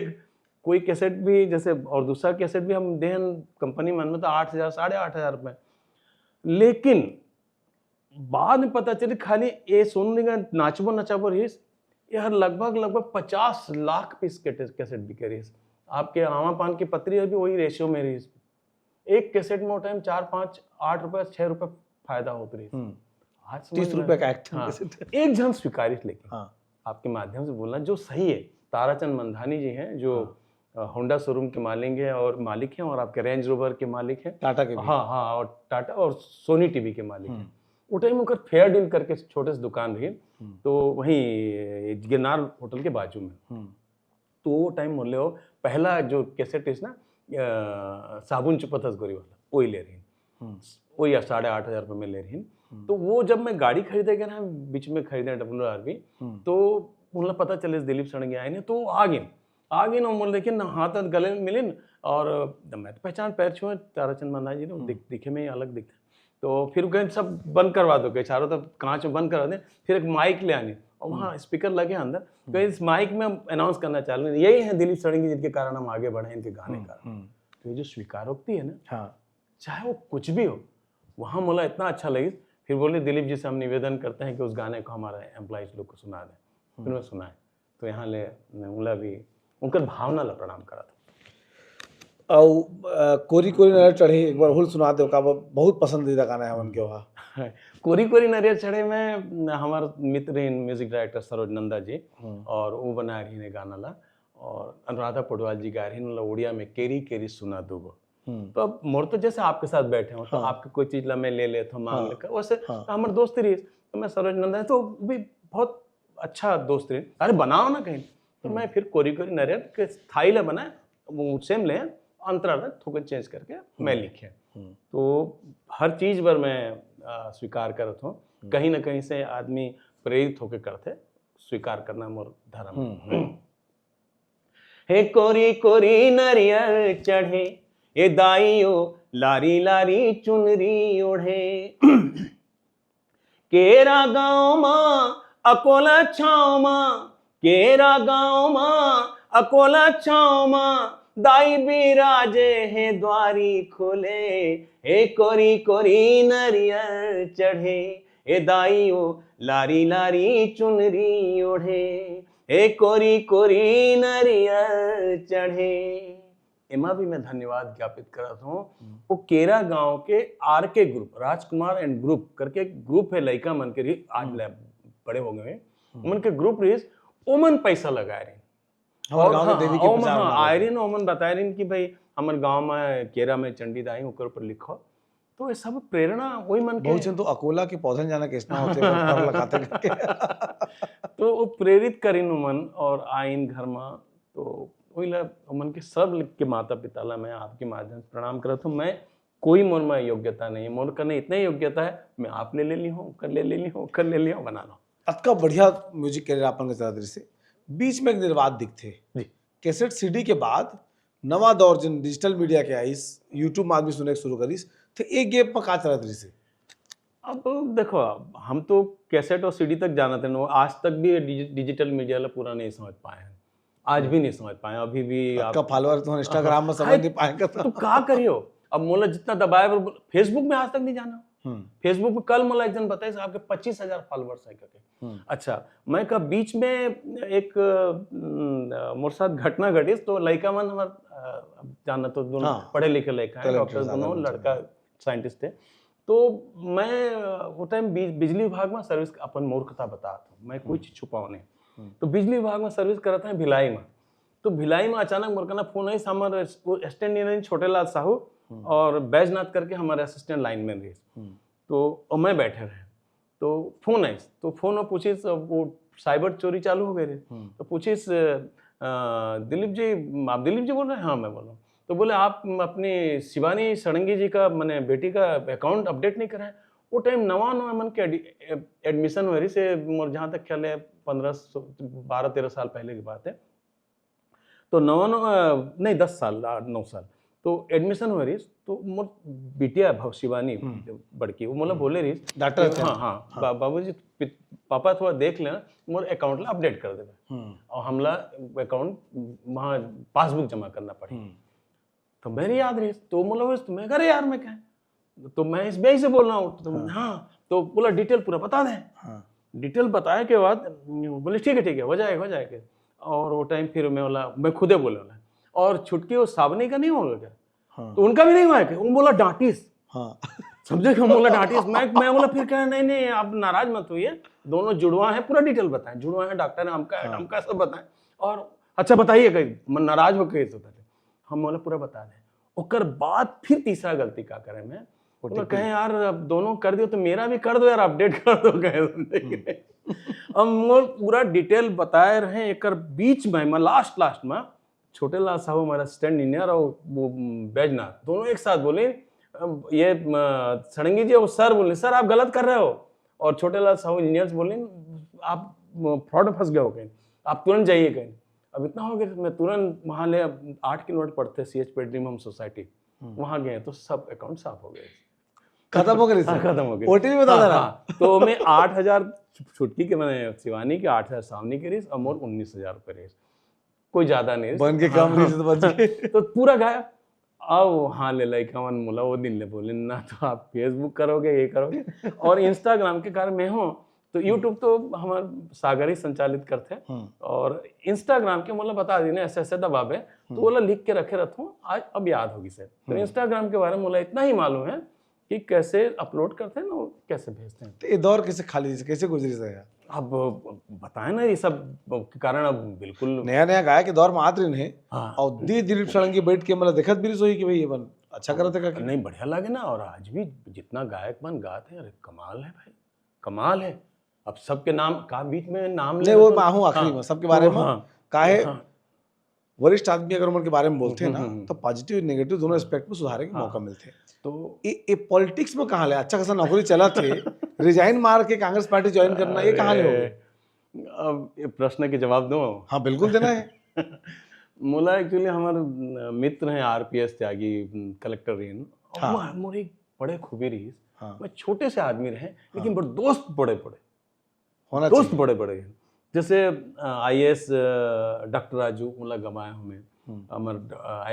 कोई कैसेट भी जैसे, और दूसरा कैसेट भी हम देहन कंपनी में तो 8000 8,500 रुपए, लेकिन बाद में पता चले खाली ये सोनू निगम नाचबो नचाबो रही यार, लगभग 50 लाख पीस कैसेट बिके रही। आपके आमा पान की पत्री भी वही रेशियो में रही, एक कैसेट में टाइम 4 5 8 रुपए 6 रुपए फायदा होती रही। आज 30 रुपए का एक्ट एक जन स्वीकारित, लेकिन आपके माध्यम से बोलना जो सही है, ताराचंद मंधानी जी हैं जो होंडा शोरूम के मालिक हैं, और आपके रेंज रोवर के मालिक हैं, टाटा के, और टाटा और सोनी टीवी के मालिक हैं। वो टाइम उनका फेयर डील करके छोटे से दुकान रही, तो वहीं गिरनार होटल के बाजू में। तो वो टाइम बोले हो पहला जो कैसेट इस ना साबुन चुपतस गोरी वाला वही ले रही वही 8,500 रुपये में ले रही। तो वो जब मैं गाड़ी खरीदे गया ना बीच में खरीदे WRV, तो मुझे पता चले दिलीप सड़ंगे आए ने तो आ गए ना मुझे देखिए ना हाथ गले में मिले न, और मैं तो पहचान पैर छुए ताराचंद माना जी ने दिखे में अलग दिखते। तो फिर कहीं सब बंद करवा दो कहीं चारों तरफ कांच बंद करवा दें, फिर एक माइक ले आने और वहाँ स्पीकर लगे अंदर, तो इस माइक में अनाउंस करना चालू है यही है दिलीप सड़ंगी जिनके कारण हम आगे बढ़े इनके गाने का। तो ये जो स्वीकारोक्ति है ना, हाँ, चाहे वो कुछ भी हो, वहाँ मुझे इतना अच्छा लगी। फिर बोले दिलीप जी से हम निवेदन करते हैं कि उस गाने को हमारे एम्प्लॉइज लोग को सुना दें। फिर मैं सुनाए तो यहाँ ले मुला भी उनकर भावना ला प्रणाम करा था। और कोरी कोरी नजर चढ़े एक बार हुल सुना दो का, बहुत पसंदीदा गाना है उनके वहाँ। कोरी कोरी नरियर चढ़े में हमारे मित्र हैं म्यूजिक डायरेक्टर सरोज नंदा जी, और वो बना रही ने गाना ला, और अनुराधा पौडवाल जी गा रही उड़िया में केरी केरी सुना दूगो। तो अब मोर तो जैसे आपके साथ बैठे हो तो आपके कोई चीज ला मैं ले लेता हूँ मांग लेकर, वैसे हमारे दोस्त रही तो मैं सरोज नंदा है तो भी बहुत अच्छा दोस्त रही, अरे बनाओ ना कहीं। तो मैं फिर कोरी कोरी नरियर के स्थाई ला बनाए वो सेम ले अंतरा थोड़ा चेंज करके मैं लिखे। तो हर चीज पर मैं स्वीकार करता हूँ, कहीं ना कहीं से आदमी प्रेरित होकर करते, स्वीकार करना मोर धर्म। हे कोरी कोरी नरियर चढ़े ये दाइयो लारी लारी चुनरी ओढ़े, केरा गाँव माँ अकोला छाव माँ, केरा गाँव माँ अकोला छाव माँ, दाई बिराजे है द्वारी खोले, हे कोरी कोरी नरियर चढ़े ए दाइयो लारी लारी चुनरी ओढ़े, हे कोरी कोरी नरियर चढ़े। एमा भी मैं धन्यवाद ज्ञापित करता हूँ वो केरा गांव के RK group, Rajkumar and group करके ग्रुप है लड़का मन के रही, आज बड़े हो गए उमन के ग्रुप रही, ओमन पैसा लगा रहे और आयरिन ओमन बताए रही कि भाई हमारे गांव में केरा में चंडी दाई ऊपर ऊपर लिखो। तो ये सब प्रेरणा वही मन के बहुत तो अकोला के पौधन जाना किसना होते पर लगाते करके तो वो प्रेरित करीन उमन और आइन घर में। तो वही ला उमन के सब के माता पिता ला मैं आपके माध्यम से प्रणाम करता हूँ। मैं कोई मोर में योग्यता नहीं है, मोर करने इतना योग्यता है मैं आप ले ली हूँ, कर ले ली हूँ, कर ले लिया बना लो। अतका बढ़िया म्यूजिक करियर अपन के तरह से बीच में एक निर्वात दिखते जी। कैसेट CD के बाद नवा दौर जिन डिजिटल मीडिया के आईस, यूट्यूब में आदमी सुने शुरू करीस, तो एक गेप में का तरह तरी से। अब देखो हम तो कैसेट और CD तक जाना थे, आज तक भी डिजिटल मीडिया ला पूरा नहीं समझ पाए हैं, आज भी नहीं समझ पाए, अभी भी आपका फॉलोअर तो इंस्टाग्राम में समझ नहीं पाएंगे तो क्या करियो। अब मोला जितना दबाए फेसबुक में आज तक नहीं जाना, फेसबुक पे कल मोला एक जन बताए आपके 25,000 फॉलोअर्स है करके। अच्छा मैं का बीच में एक मोर साथ घटना घटी, तो लड़का मन हमार जाना तो दोनों पढ़े लिखे लड़का है, डॉक्टर दोनों लड़का साइंटिस्ट थे। तो मैं वो टाइम बिजली विभाग में सर्विस अपन मूर्खता बता था, मैं कोई चीज छुपाओ नहीं। तो बिजली विभाग में सर्विस करा था भिलाई में, तो भिलाई में अचानक मोरकना फोन आई, हमारे असिस्टेंट छोटे लाल साहू और बैजनाथ करके हमारे असिस्टेंट लाइन में रही। तो और मैं बैठे रहे, तो फोन आई, तो फोन में पूछी वो साइबर चोरी चालू हो गए थे, तो पूछी दिलीप जी, आप दिलीप जी बोल रहे हैं? हाँ मैं बोल रहा हूँ। तो बोले आप अपनी शिवानी सड़ंगी जी का मैंने बेटी का अकाउंट अपडेट नहीं कराए। वो टाइम नवा मन के एडमिशन हो रही से, मोर जहाँ तक ख्याल है 12-13 साल पहले की बात है। तो नहीं 10 साल 9 साल तो एडमिशन हो रही, तो मोर बिटिया शिवानी बड़की वो मोला बोले रही डॉक्टर हाँ बाबूजी पापा थोड़ा देख लेना मोर अकाउंट ला अपडेट कर देवे और हमला अकाउंट वहाँ पासबुक जमा करना पड़ी। तो मेरी याद रही, तो मोला तुम्हें करे यार मैं क्या, तो मैं SBI से बोल रहा हूँ। तो हाँ, तो बोला डिटेल पूरा बता दें। डिटेल बताए के बाद बोले ठीक है हो जाएगा। और वो टाइम फिर मैं खुदे बोले वाला और छुटकी वो सावनी का नहीं होगा क्या, तो उनका भी नहीं हुआ है, वो बोला डांटिस। समझे क्या, बोला डांटिस। मैं बोला फिर कह नहीं आप नाराज मत होइए, दोनों जुड़वा है, पूरा डिटेल बताएं, जुड़वा है डॉक्टर है हमका सब बताएं। और अच्छा बताइए कहीं नाराज हो गए तो पहले हम बोला पूरा बता दें। ओकर बाद फिर तीसरा गलती का करें मैं तो कहें यार अब दोनों कर दियो तो मेरा भी कर दो यार, अपडेट कर दो कहे। अब मोर पूरा डिटेल बताए रहे, एक बीच में मैं लास्ट में छोटेलाल साहू हमारा असिस्टेंट इंजीनियर और वो बैजनाथ दोनों एक साथ बोले, ये सड़ंगी जी, वो सर बोले सर आप गलत कर रहे हो, और छोटेलाल साहू इंजीनियर्स बोले आप फ्रॉड में फंस गए हो कहीं, आप तुरंत जाइए कहीं। अब इतना हो गया, मैं तुरंत वहाँ ले 8 किलोमीटर पड़ते CH पेड्रीम होम सोसाइटी, वहाँ गए तो सब अकाउंट साफ हो गए, खत्म हो गए, खत्म हो गए। ओटीपी बता दे रहा। तो मैं 8,000 छुटकी के, मैंने शिवानी के 8,000 सावनी के रेस, अमोर 19,000 रुपये रेस, कोई ज्यादा नहीं बन के कम नहीं से बच गए। तो पूरा गायब। अब हाँ ले लाई कमन मुला वो दिन ले बोले ना, तो आप फेसबुक करोगे ये करोगे और इंस्टाग्राम के कारण मैं हूँ, तो यूट्यूब तो हमारे सागर ही संचालित करते हैं, और इंस्टाग्राम के मतलब बता दी ना ऐसे ऐसे दबाव है, तो बोला लिख के रखे रहता हूँ, आज अब याद होगी सर। तो इंस्टाग्राम के बारे में बोला इतना ही मालूम है कि कैसे अपलोड करते हैं ना, कैसे भेजते हैं। तो ये दौर कैसे खाली, कैसे गुजरी सर यार? अब बताए ना ये सब के कारण अब बिल्कुल नया नया गायक के दौर में आत रही है, हाँ। और दिलीप सड़ंगी बैठ के मतलब देखत भी सोई कि भाई ये बन अच्छा करते का कि नहीं, बढ़िया लगे ना। और आज भी जितना गायक बन गाते हैं, अरे कमाल है भाई, कमाल है। अब सबके नाम का बीच में नाम नहीं, वो मैं हूँ आखिरी में सबके बारे में काहे वरिष्ठ आदमी अगर उनके बारे में बोलते हैं ना, तो पॉजिटिव नेगेटिव दोनों एस्पेक्ट में सुधारने का मौका मिलते हैं। तो ये पॉलिटिक्स में कहाँ ले, अच्छा खासा नौकरी चला थे, रिजाइन मार के कांग्रेस पार्टी ज्वाइन करना, ये कहाँ ले हो गए? अब ये प्रश्न के जवाब दूं? हाँ बिल्कुल देना है। मोला एक्चुअली हमारे मित्र हैं RPS त्यागी, कलेक्टर रेन, और मोरे बड़े खूबी रही। मैं छोटे से आदमी रहे, लेकिन बड़े दोस्त बड़े बड़े होना दोस्त चाहिए। बड़े बड़े हैं। जैसे IAS डॉक्टर राजू मुला गवाए हमें, हमारे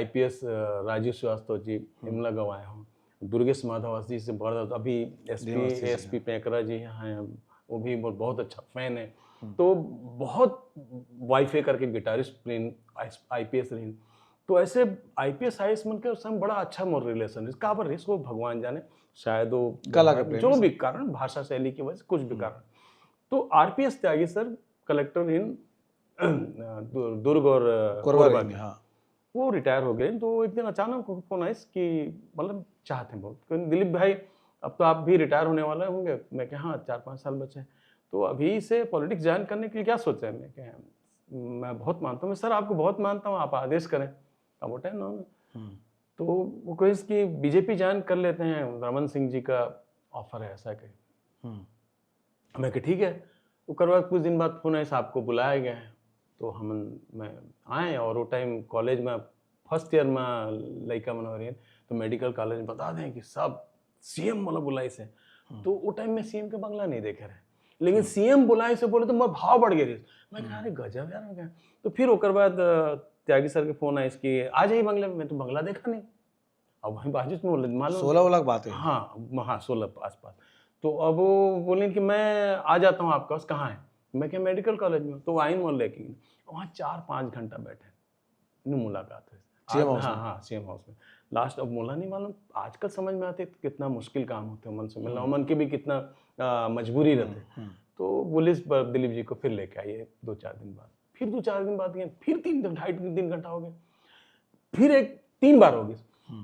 IPS राजीव श्रीवास्तव जी मुला गवाए हूँ, दुर्गेश माधव जी से बहुत, अभी SP पैंकरा जी हैं, वो भी बहुत अच्छा फैन है। तो बहुत वाईफाई करके गिटारिस्ट IPS रही, तो ऐसे IPS IAS मन के उसमें बड़ा अच्छा मोर रिलेशन है। कहाँ पर इसको भगवान जाने, शायद वो कला के प्रेम जो भी कारण, भाषा शैली की वजह से, कुछ भी कारण। तो RPS त्यागी सर कलेक्टर इन दुर्ग और कोरबा में, वो रिटायर हो गए। तो एक दिन अचानक फोन आया कि मतलब चाहते हैं बहुत, दिलीप भाई अब तो आप भी रिटायर होने वाले होंगे। मैं कहा हाँ 4-5 साल बचे, तो अभी से पॉलिटिक्स ज्वाइन करने के लिए क्या सोचा है? मैं कहा मैं बहुत मानता हूँ। मैं सर आपको बहुत मानता हूँ, आप आदेश करें। अब वो टाइम ना, तो वो कहे कि BJP ज्वाइन कर लेते हैं, रमन सिंह जी का ऑफर है ऐसा कहे। मैं कहा ठीक है। वो करवा कुछ दिन बाद फोन आया, साहब को बुलाया गया है। तो मैं आए, और वो टाइम कॉलेज में फर्स्ट ईयर में लड़का मन हो रही है, तो मेडिकल कॉलेज में बता दें कि सब CM मतलब बुलाई से। तो वो टाइम में CM के बंगला नहीं देखे रहे, लेकिन CM बुलाई से बोले तो मेरा भाव बढ़ गया। मैं कहा अरे गजब यार, क्या। तो फिर ओकर बाद त्यागी सर के फोन आए कि आ जाइए बंगले में। मैं तो बंगला देखा नहीं, अब वहीं बाजू में मालूम 16 लाख बात है। हाँ 16 आसपास। तो अब वो बोले कि मैं आ जाता हूँ आपके पास, कहाँ है? मैं क्या मेडिकल कॉलेज में। तो वाइन मॉल लेके वहाँ 4-5 घंटा बैठे, मुलाकात हुई CM हाउस में। लास्ट अब मोला नहीं मालूम, आजकल समझ में आते कितना मुश्किल काम होते हैं, मन से मिलना, मन की भी कितना मजबूरी रहते। तो पुलिस दिलीप जी को फिर लेके आइए 2-4 दिन बाद, फिर 2-4 दिन बाद गए, फिर 2.5-3 घंटा हो गए, फिर 3 बार हो गए।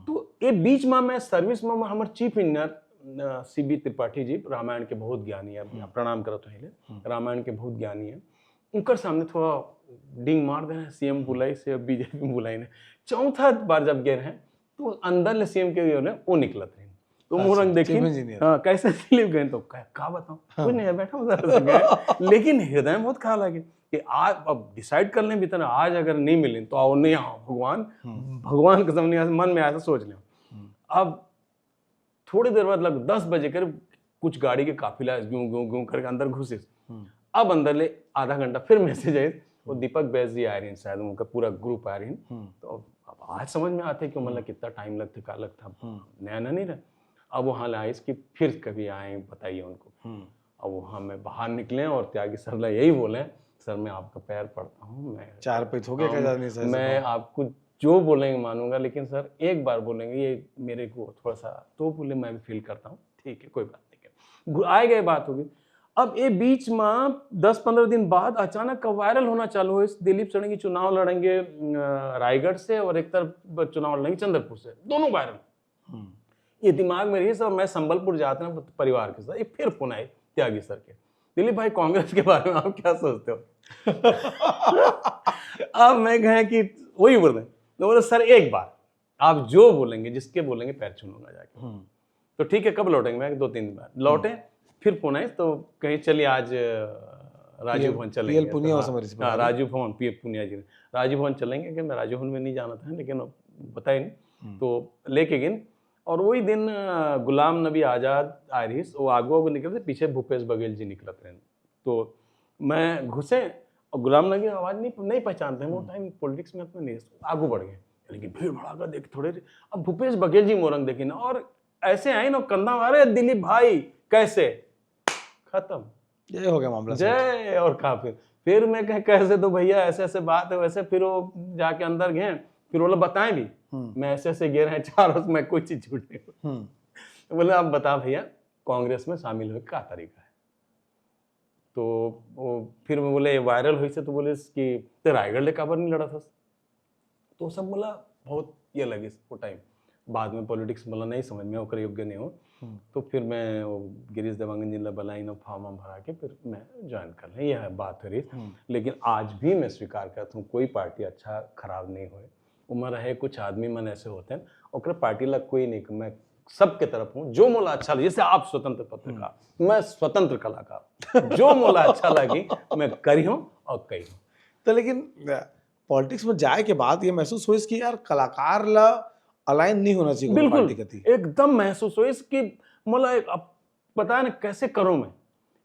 तो ये बीच में मैं सर्विस में हमारे chief engineer CB Tripathi ji, Ramayan के बहुत ज्ञानी है, प्रणाम करत है, रामायण के बहुत ज्ञानी है। उनकर सामने थोड़ा डिंग मार देना, CM बुलाई से BJP बुलाई ने। चौथा बार जब गए हैं, तो अंदर ले CM के वो निकलत रहे। तो मोरंग देखी कैसे दिलीप गए, तो क्या बताऊं, कुछ नहीं है, बैठा गए। लेकिन हृदय में बहुत खा लगे कि आज अब डिसाइड कर लें भीतर, आज अगर नहीं मिले तो आओ नहीं, आओ भगवान कसम नहीं, मन में ऐसा सोच लें। अब थोड़ी देर बाद लग 10 बजे कर कुछ गाड़ी के काफिला ग्यूं करके अंदर घुसे। अब अंदर ले आधा घंटा फिर मैसेज आए, वो दीपक बैस जी आ रही हैं, शायद उनका पूरा ग्रुप आ रही है। तो अब आज समझ में आते कि मतलब कितना टाइम लगता, क्या लगता, नया नहीं रहा। अब वहाँ लाए कि फिर कभी आए बताइए उनको। अब वहाँ में बाहर निकले और त्यागी सर ने यही बोले, सर मैं आपका पैर पड़ता हूँ, मैं 4 पैसे हो गए, मैं आपको जो बोलेंगे मानूंगा, लेकिन सर एक बार बोलेंगे ये मेरे को थोड़ा सा, तो बोले मैं भी फील करता हूँ, ठीक है कोई बात नहीं है, आए गए बात होगी। अब ये बीच में 10-15 दिन बाद अचानक का वायरल होना चालू हुआ, दिलीप सड़ंगी चुनाव लड़ेंगे रायगढ़ से, और एक तरफ चुनाव लड़ेंगे चंद्रपुर से, दोनों वायरल। ये दिमाग में रही सर, मैं संबलपुर जाते हैं परिवार के साथ, फिर फोन आए त्यागी सर के, दिलीप भाई कांग्रेस के बारे में आप क्या सोचते हो? अब मैं कहे कि वही बोल रहे हैं। तो बोले सर एक बार आप जो बोलेंगे, जिसके बोलेंगे पैर छूलूंगा जाके। तो ठीक है, कब लौटेंगे? मैं 2-3 दिन बाद लौटे, फिर फोन आई तो कहीं चलिए आज राजीव भवन चलेंगे। पीएल पुनिया तो हाँ, राजीव भवन, पीएल पुनिया जी ने राजीव भवन चलेंगे कि मैं राजीव भवन में नहीं जाना था, लेकिन बताया नहीं तो लेके गए। और वही दिन गुलाम नबी आज़ाद आयरिस वो आगू निकले थे, पीछे भूपेश बघेल जी निकलते ट्रेन। तो मैं घुसे और गुलाम नबी आवाज़ नहीं पहचानते हैं, वो टाइम पॉलिटिक्स में अपने नहीं, आगू बढ़ गए, लेकिन भीड़ भड़ाका देख थोड़े। अब भूपेश बघेल जी मोरंग देखी ना, और ऐसे आए ना कंधा मारे, दिलीप भाई कैसे, खत्म, ये हो गया मामला। जय। और कहा फिर मैं कह कैसे, तो भैया ऐसे ऐसे बात है वैसे। फिर वो जाके अंदर गए, फिर वो लोग बताएं भी मैं ऐसे ऐसे गिर रहे 4 वर्ष में कोई चीज छूट नहीं। तो बोले आप बता भैया कांग्रेस में शामिल हुए क्या तरीका है? तो वो फिर मैं बोले वायरल हुई से, तो बोले कि ते रायगढ़ ले काबर नहीं लड़ा था? तो सब बोला बहुत ये लगे वो टाइम। बाद में पॉलिटिक्स बोला नहीं समझ में ओकर योग्य नहीं हो। तो फिर मैं वो गिरीश देवांगन जी बुलाई ना, फॉर्म भरा के फिर मैं ज्वाइन कर लें, यह बात हो रही। लेकिन आज भी मैं स्वीकार करता हूँ कोई पार्टी अच्छा खराब नहीं हुए। उम्र है, कुछ आदमी मन ऐसे होते हैं और पार्टी ला कोई नहीं, मैं सबके तरफ हूँ। जो मोला अच्छा लगे, जैसे आप स्वतंत्र पत्रकार, मैं स्वतंत्र कलाकार, जो मोला अच्छा लगी मैं करी हूँ और कही हूँ। तो लेकिन पॉलिटिक्स में जाए के बाद ये महसूस हुई कि यार कलाकार ला अलाइन नहीं होना चाहिए बिल्कुल पार्टी कती। एकदम महसूस हुई कि मोला अब पता है ना कैसे करूं मैं,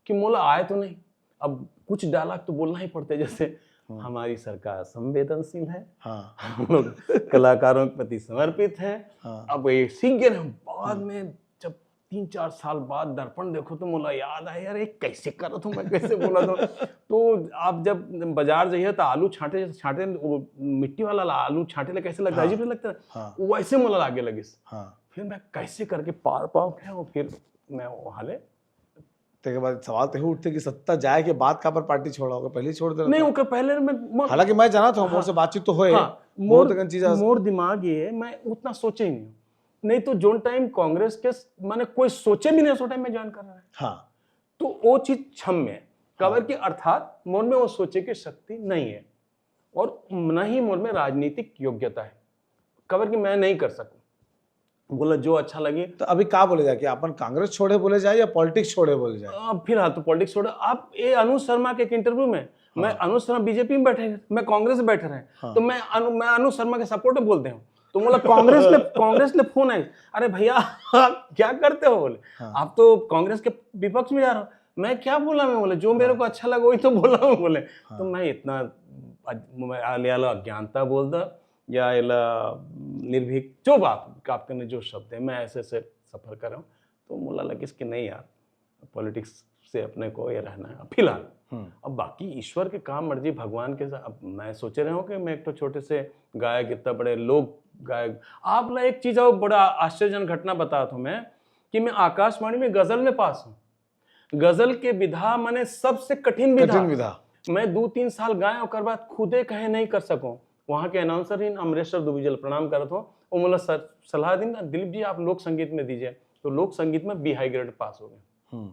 कि मोला आए तो नहीं, अब कुछ डायलॉग तो बोलना ही पड़ता है। जैसे हमारी सरकार संवेदनशील है, हम लोग कलाकारों के प्रति समर्पित हैं। अब ये सिंगर हम बाद में जब 3-4 साल बाद दर्पण देखो तो मोला याद आया यार ये कैसे कर रहा था मैं, कैसे बोला था। तो आप जब बाजार जाइए तो आलू छाटे वो मिट्टी वाला आलू छाटे ले कैसे लगता है, अजीब लगता है, वैसे मोला लागे लगे। फिर मैं कैसे करके पार पाऊँ क्या, फिर मैं वहाँ ले के बाद सवाल तो उठते कि सत्ता जाए के बाद का पर पार्टी छोड़ा होगा, पहले ही छोड़ दे नहीं होकर पहले मैं, हालांकि मैं जाना था मोर से बातचीत तो होए, मोर दिमाग ये मैं उतना सोचे ही नहीं तो जोन टाइम कांग्रेस के मैंने कोई सोचे भी नहीं, उस टाइम में ज्वाइन कर रहा है। हाँ, तो वो चीज क्षम में कवर की, अर्थात मोर में वो सोचे की शक्ति नहीं है और न ही मोर में राजनीतिक योग्यता है कवर की मैं नहीं कर सकूं। बोला जो अच्छा लगे। तो अभी क्या बोले जाए कि अपन कांग्रेस छोड़े बोले जाए या पॉलिटिक्स छोड़े बोले जाए? फिलहाल तो पॉलिटिक्स छोड़े। आप ये अनुज शर्मा के एक इंटरव्यू में मैं अनुज शर्मा बीजेपी में बैठे हैं, मैं कांग्रेस में बैठे रहे, तो मैं अनुज शर्मा के सपोर्ट में बोलते हूँ। तो बोला कांग्रेस ने फोन आई, अरे भैया क्या करते हो? बोले आप तो कांग्रेस के विपक्ष में जा रहे हो। मैं क्या बोला? मैं बोले जो मेरे को अच्छा लगा वही तो बोला हूँ। बोले तो मैं इतना अज्ञानता बोलता या निर्भीक जो बात आपके ने जो शब्द है, मैं ऐसे ऐसे सफर कर रहा हूँ। तो मुला लगे कि नहीं यार पॉलिटिक्स से अपने को ये रहना है फिलहाल। अब बाकी ईश्वर के काम मर्जी भगवान के साथ। अब मैं सोचे रहा हूँ कि मैं एक तो छोटे से गायक, इतना बड़े लोग गायक। आप ला एक चीज और बड़ा आश्चर्यजनक घटना बताता हूँ मैं, कि मैं आकाशवाणी में गजल में पास हूँ। गजल के विधा मैंने सबसे कठिन विधा मैं 2-3 साल गाए और बाद खुदे कहे नहीं कर सकूं। वहां के अनाउंसर ही अमरेश्वर दुबीजल प्रणाम करता हूँ, वो बोला सर सलाह दी ना दिलीप जी आप लोक संगीत में दीजिए। तो लोक संगीत में बी हाई ग्रेड पास हो गए।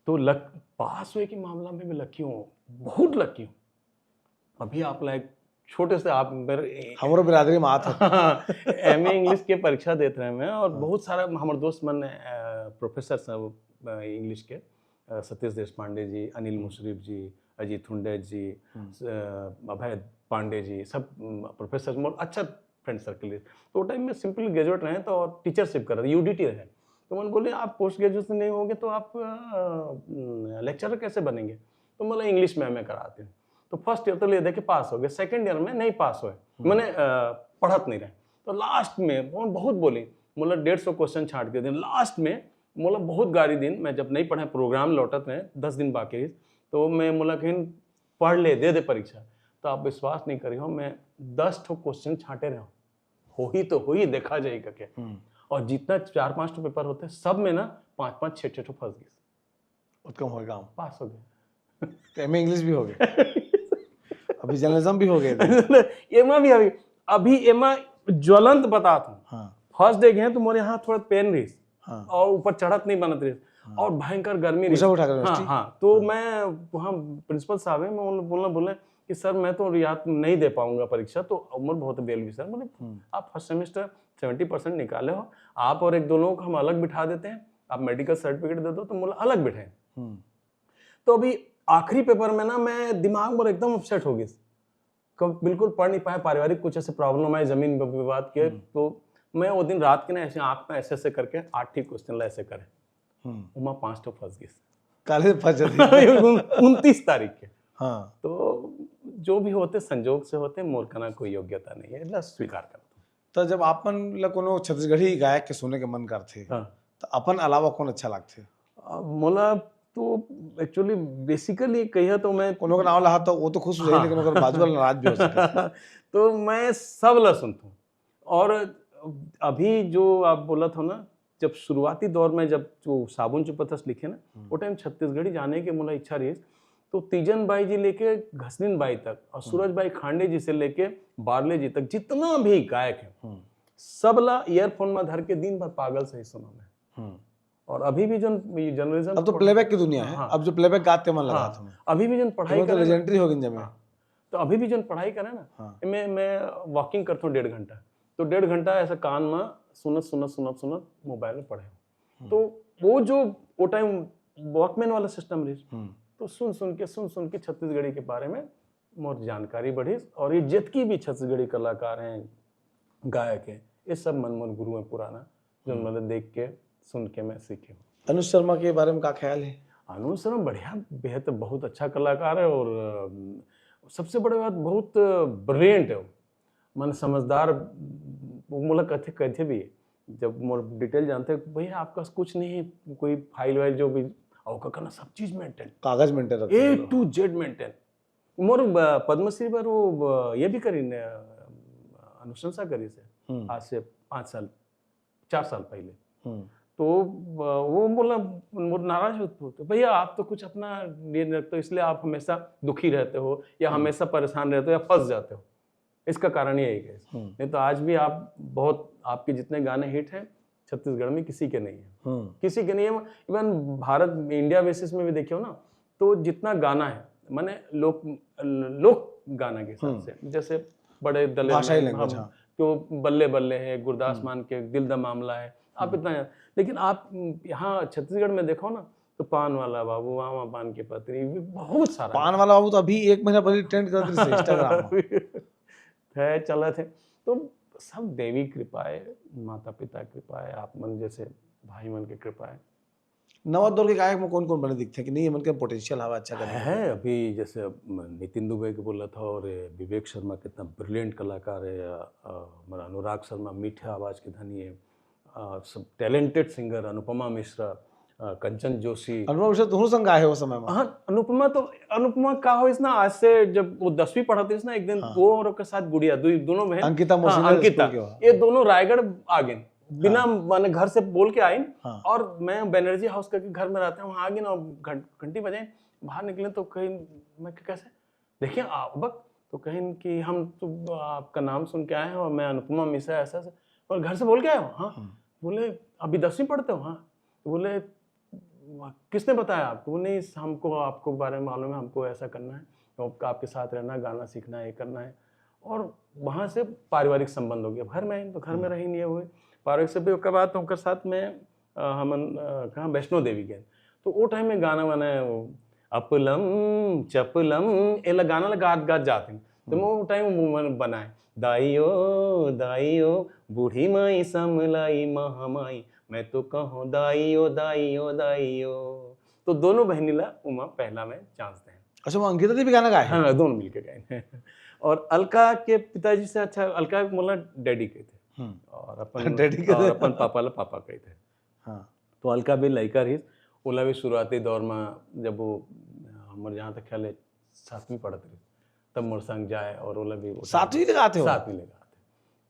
तो पास हुए के मामला में मैं लकी हूँ, बहुत लकी हूँ। अभी आप लाइक छोटे से आप मेरे हमारे बिरादरी में आता एमए इंग्लिश के परीक्षा देते रहे मैं, और बहुत सारा हमारे दोस्त मन प्रोफेसर सब इंग्लिश के, सतीश देशपांडे जी, अनिल मुशरीफ जी, अजीत हुंडे जी, अभय पांडे जी, सब प्रोफेसर मोर अच्छा फ्रेंड सर्कल है। तो टाइम में सिंपली ग्रेजुएट रहे तो और टीचरशिप कर रहे, यूडीटी रहे। तो मैंने बोले आप पोस्ट ग्रेजुएशन नहीं होंगे तो आप लेक्चरर कैसे बनेंगे? तो मतलब इंग्लिश में एमए कराते हैं। तो फर्स्ट ईयर तो ले दे के पास हो गए, सेकेंड ईयर में नहीं पास हुए, मैंने पढ़त नहीं रहे। तो लास्ट में बहुत बोली, मतलब 150 क्वेश्चन छाट के दिन लास्ट में मतलब बहुत गाड़ी दिन मैं जब नहीं पढ़े, प्रोग्राम लौटत रहे 10 दिन बाकी, तो मैं मतलब कहीं पढ़ ले दे परीक्षा। तो आप विश्वास नहीं करी हो, मैं 10 क्वेश्चन छाटे रहा हूँ, हो ही तो हो ही देखा जाएगा क्या। और जितना 4-5 पेपर होते सब में ना 5-5, 6-6 फंस गए, उत्तम हो गया, पास हो गए। तो एमए इंग्लिश भी हो गए, अभी जर्नलिज्म भी हो गए, एमा भी अभी एमा ज्वलंत बताता हूँ। फर्स्ट डे गए तो मोरे यहाँ थोड़ा पेन रही और ऊपर चढ़त नहीं बनत रही और भयंकर गर्मी रही। हाँ, तो मैं वहाँ प्रिंसिपल साहब है, मैं बोले कि सर मैं तो याद नहीं दे पाऊंगा परीक्षा, तो उम्र बहुत बेल भी सर, मतलब आप फर्स्ट सेमेस्टर 70% निकाले हो, आप और एक दो लोगों को हम अलग बिठा देते हैं, आप मेडिकल सर्टिफिकेट दे दो तो बोला अलग बिठाएं। तो अभी आखिरी पेपर में ना मैं दिमाग में एकदम अपसेट हो गई, कब बिल्कुल पढ़ नहीं पाया, पारिवारिक कुछ ऐसे प्रॉब्लम आए, जमीन विवाद के, तो मैं वो दिन रात के ना ऐसे आंख में ऐसे करके 8 क्वेश्चन ऐसे करे, उमा 5 तो फंस गई काले फंस जाती 29 तारीख के। हाँ। तो जो भी होते संजोग से होते, मोर का कोई योग्यता नहीं है, इसलिए स्वीकार करता हूं। तो जब आपन ला कोनो छत्तीसगढ़ी गायक के सुने के मन करथे हाँ। तो अपन अलावा कौन अच्छा लगथे? मोला तो एक्चुअली बेसिकली कहिया तो मैं कोनो का नाम लहा तो वो तो खुश हो जाए, लेकिन ओकर बाजू वाला नाराज भी हो सकता। तो मैं सब ला सुनता हूँ। और अभी जो आप बोला था ना, जब शुरुआती दौर में जब जो साबुन चुपतस लिखे ना, वो टाइम छत्तीसगढ़ी जाने की मोला इच्छा रही, तो तीजन बाई जी लेके घसनीन बाई तक और सूरज बाई खांडे जी से लेके बारले जी तक जितना भी गायक है, सबला ईयरफोन में धर के दिन भर पागल से ही सुना मैं। और अभी भी जो जनरेशन, अब तो प्लेबैक की दुनिया है। अब जो प्लेबैक गाते मन लगा था अभी भी जो पढ़ाई तो करे लेजेंडरी हो गई जब तो अभी भी जो पढ़ाई करे ना, मैं वॉकिंग करता हूँ 1.5 घंटा, तो 1.5 घंटा ऐसा कान में सुनत मोबाइल में पढ़े। तो वो जो वो टाइम वॉकमैन वाला सिस्टम रही, तो सुन के छत्तीसगढ़ी के बारे में मोर जानकारी बढ़ी। और ये जितकी भी छत्तीसगढ़ी कलाकार हैं, गायक हैं, ये सब मनमोहन गुरु है पुराना, जो मतलब देख के सुन के मैं सीखे। अनुज शर्मा के बारे में क्या ख्याल है? अनुज शर्मा बढ़िया, बेहद बहुत अच्छा कलाकार है, और सबसे बड़ी बात बहुत ब्रिलियंट है, मन समझदार। मोला कहते भी जब मोर डिटेल जानते हैं, भैया आपका कुछ नहीं है, कोई फाइल वाइल जो भी और करना, सब चीज मेंटेन, कागज maintain, A to Z maintain. मोर पद्मश्री पर वो ये भी करी अनुशंसा करी से आज से 4 साल पहले। तो वो बोला, वो नाराज होते, तो भैया आप तो कुछ अपना लिए रखते हो, इसलिए आप हमेशा दुखी रहते हो या हमेशा परेशान रहते हो या फंस जाते हो, इसका कारण यही है। नहीं तो आज भी आप बहुत, आपके जितने गाने हिट हैं छत्तीसगढ़ में किसी के नहीं है, किसी के नहीं है। इवन भारत इंडिया बेसिस में भी देखियो ना, तो जितना गाना है माने लोक गाना के हिसाब से, जैसे बड़े दले तो बल्ले बल्ले है, गुरदास मान के दिल दा मामला है, आप इतना है। लेकिन आप यहाँ छत्तीसगढ़ में देखो ना, तो पान वाला बाबू, वहाँ पान की पत्री, बहुत सारा पान वाला बाबू तो अभी 1 महीना पहले ट्रेंड कर रही इंस्टाग्राम है, चला थे। तो सब देवी कृपा है, माता पिता कृपा है, आप मन जैसे भाई मन की कृपा है। नवा दौर के गायक में कौन कौन बने दिखते हैं कि नहीं, मन के पोटेंशियल हवा अच्छा करने है? अभी जैसे नितिन दुबे के बोला था, और विवेक शर्मा कितना ब्रिलियंट कलाकार है, हमारा अनुराग शर्मा मीठे आवाज़ के धनी है, सब टैलेंटेड सिंगर, अनुपमा मिश्रा, कंचन जोशी। अनुपमा मिश्रा दोनों संग गाए हो समय में? हाँ, अनुपमा का हो इस ना, आज से जब वो 10वीं पढ़ाती है ना, एक दिन वो और के साथ गुड़िया, दोनों बहन अंकिता, ये दोनों रायगढ़ आ गए बिना माने, घर से बोल के आई। और मैं बैनर्जी हाउस करके घर में रहता हूँ, वहाँ आ गए ना, घंटी बजाए, बाहर निकले तो कहीं मैं कैसे देखिए अबक, तो कहीं कि हम तो आपका नाम सुन के आए हैं और मैं अनुपमा मिश्रा ऐसा, और घर से बोल के आए हो? हाँ। बोले अभी 10वीं पढ़ते हो? हाँ। तो बोले किसने बताया आपको? बोले हमको आपको बारे में मालूम है, हमको ऐसा करना है, तो आपके साथ रहना, गाना सीखना है, ये करना है। और वहाँ से पारिवारिक संबंध हो गया, घर में तो घर में रही नहीं हुए पारिवारिक से भी। उसके बाद तो उनके साथ में हम कहाँ वैष्णो देवी गए, तो वो टाइम में गाना बनाया, वो अपलम चपलम ये गाना गात जाते हैं, तो वो टाइम बनाए, दाइयो दाइयो बूढ़ी माई समलाई महामाई, मैं तो कहूँ दाइयो दाइयो दाइयो। तो दोनों बहनीला उमा पहला में चांस दें। अच्छा, वो अंकिता भी गाना गाए? हाँ, दोनों मिलके गाए। और अलका के पिताजी से अच्छा, अलका बोला डैडी के थे, और अपन पापा कहे थे। हाँ, तो अलका भी लड़का रही, ओला भी शुरुआती दौर में जब वो हमारे जहाँ तक ख्याल है 7वीं पढ़त रही, तब मोर संग जाए, और ओला भी 7वीं लगाते हो? 7वीं लगाते।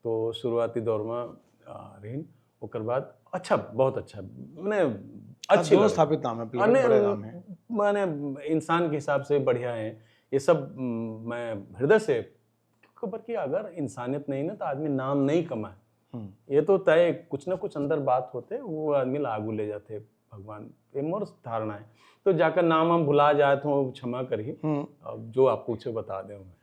तो शुरुआती दौर में रही, ओकर बाद अच्छा, बहुत अच्छा, मैंने अच्छी स्थापित नाम है, बड़े नाम है, मैंने इंसान के हिसाब से बढ़िया है ये सब। मैं हृदय से खबर कि अगर इंसानियत नहीं ना, तो आदमी नाम नहीं कमाए, ये तो तय, कुछ ना कुछ अंदर बात होते, वो आदमी आगू ले जाते भगवान, ये मोर धारणा है। तो जाकर नाम हम भुला जाए तो क्षमा करिए, अब जो आप पूछे बता दें मैं।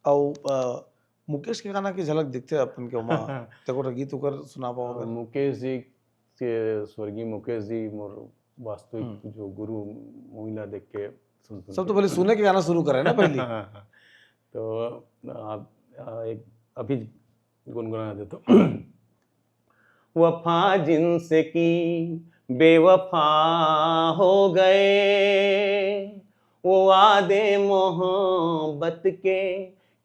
और मुकेश के गाना की झलक दिखते अपन के वहाँ तेको तो गीत उकर सुना पाओगे? मुकेश जी के, स्वर्गीय मुकेश जी मोर वास्तविक जो गुरु मोहिला देख के सुन सब तो पहले सुने के गाना शुरू करें ना पहले। तो आप एक अभी गुनगुना देता हूँ। वफा जिनसे की बेवफा हो गए, वो वादे मोहब्बत के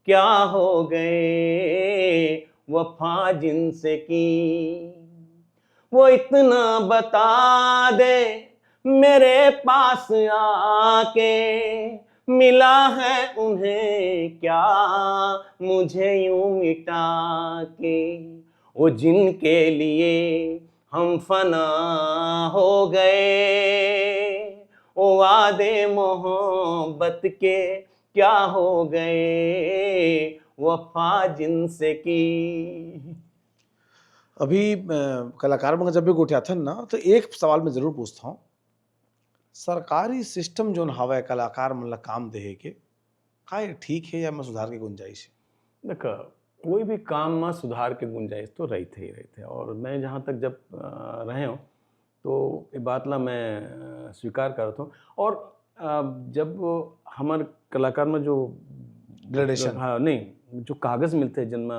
क्या हो गए, वफा जिनसे की वो इतना बता दे मेरे पास आके, मिला है उन्हें क्या मुझे यूं मिटा के, वो जिनके लिए हम फना हो गए, वो वादे मोहब्बत के क्या हो गए, वफा जिनसे की। अभी कलाकार में जब भी उठा था ना, तो एक सवाल मैं जरूर पूछता हूँ, सरकारी सिस्टम जो हवा कलाकार मतलब काम दे के का ये ठीक है या मैं सुधार की गुंजाइश है? देखो, कोई भी काम में सुधार के गुंजाइश तो रहते ही रहते हैं, और मैं जहाँ तक जब रहे हूँ तो ये बात ला मैं स्वीकार करता हूँ। और जब हमारे कलाकार में जो ग्रेडेशन, हाँ नहीं, जो कागज मिलते हैं जिनमें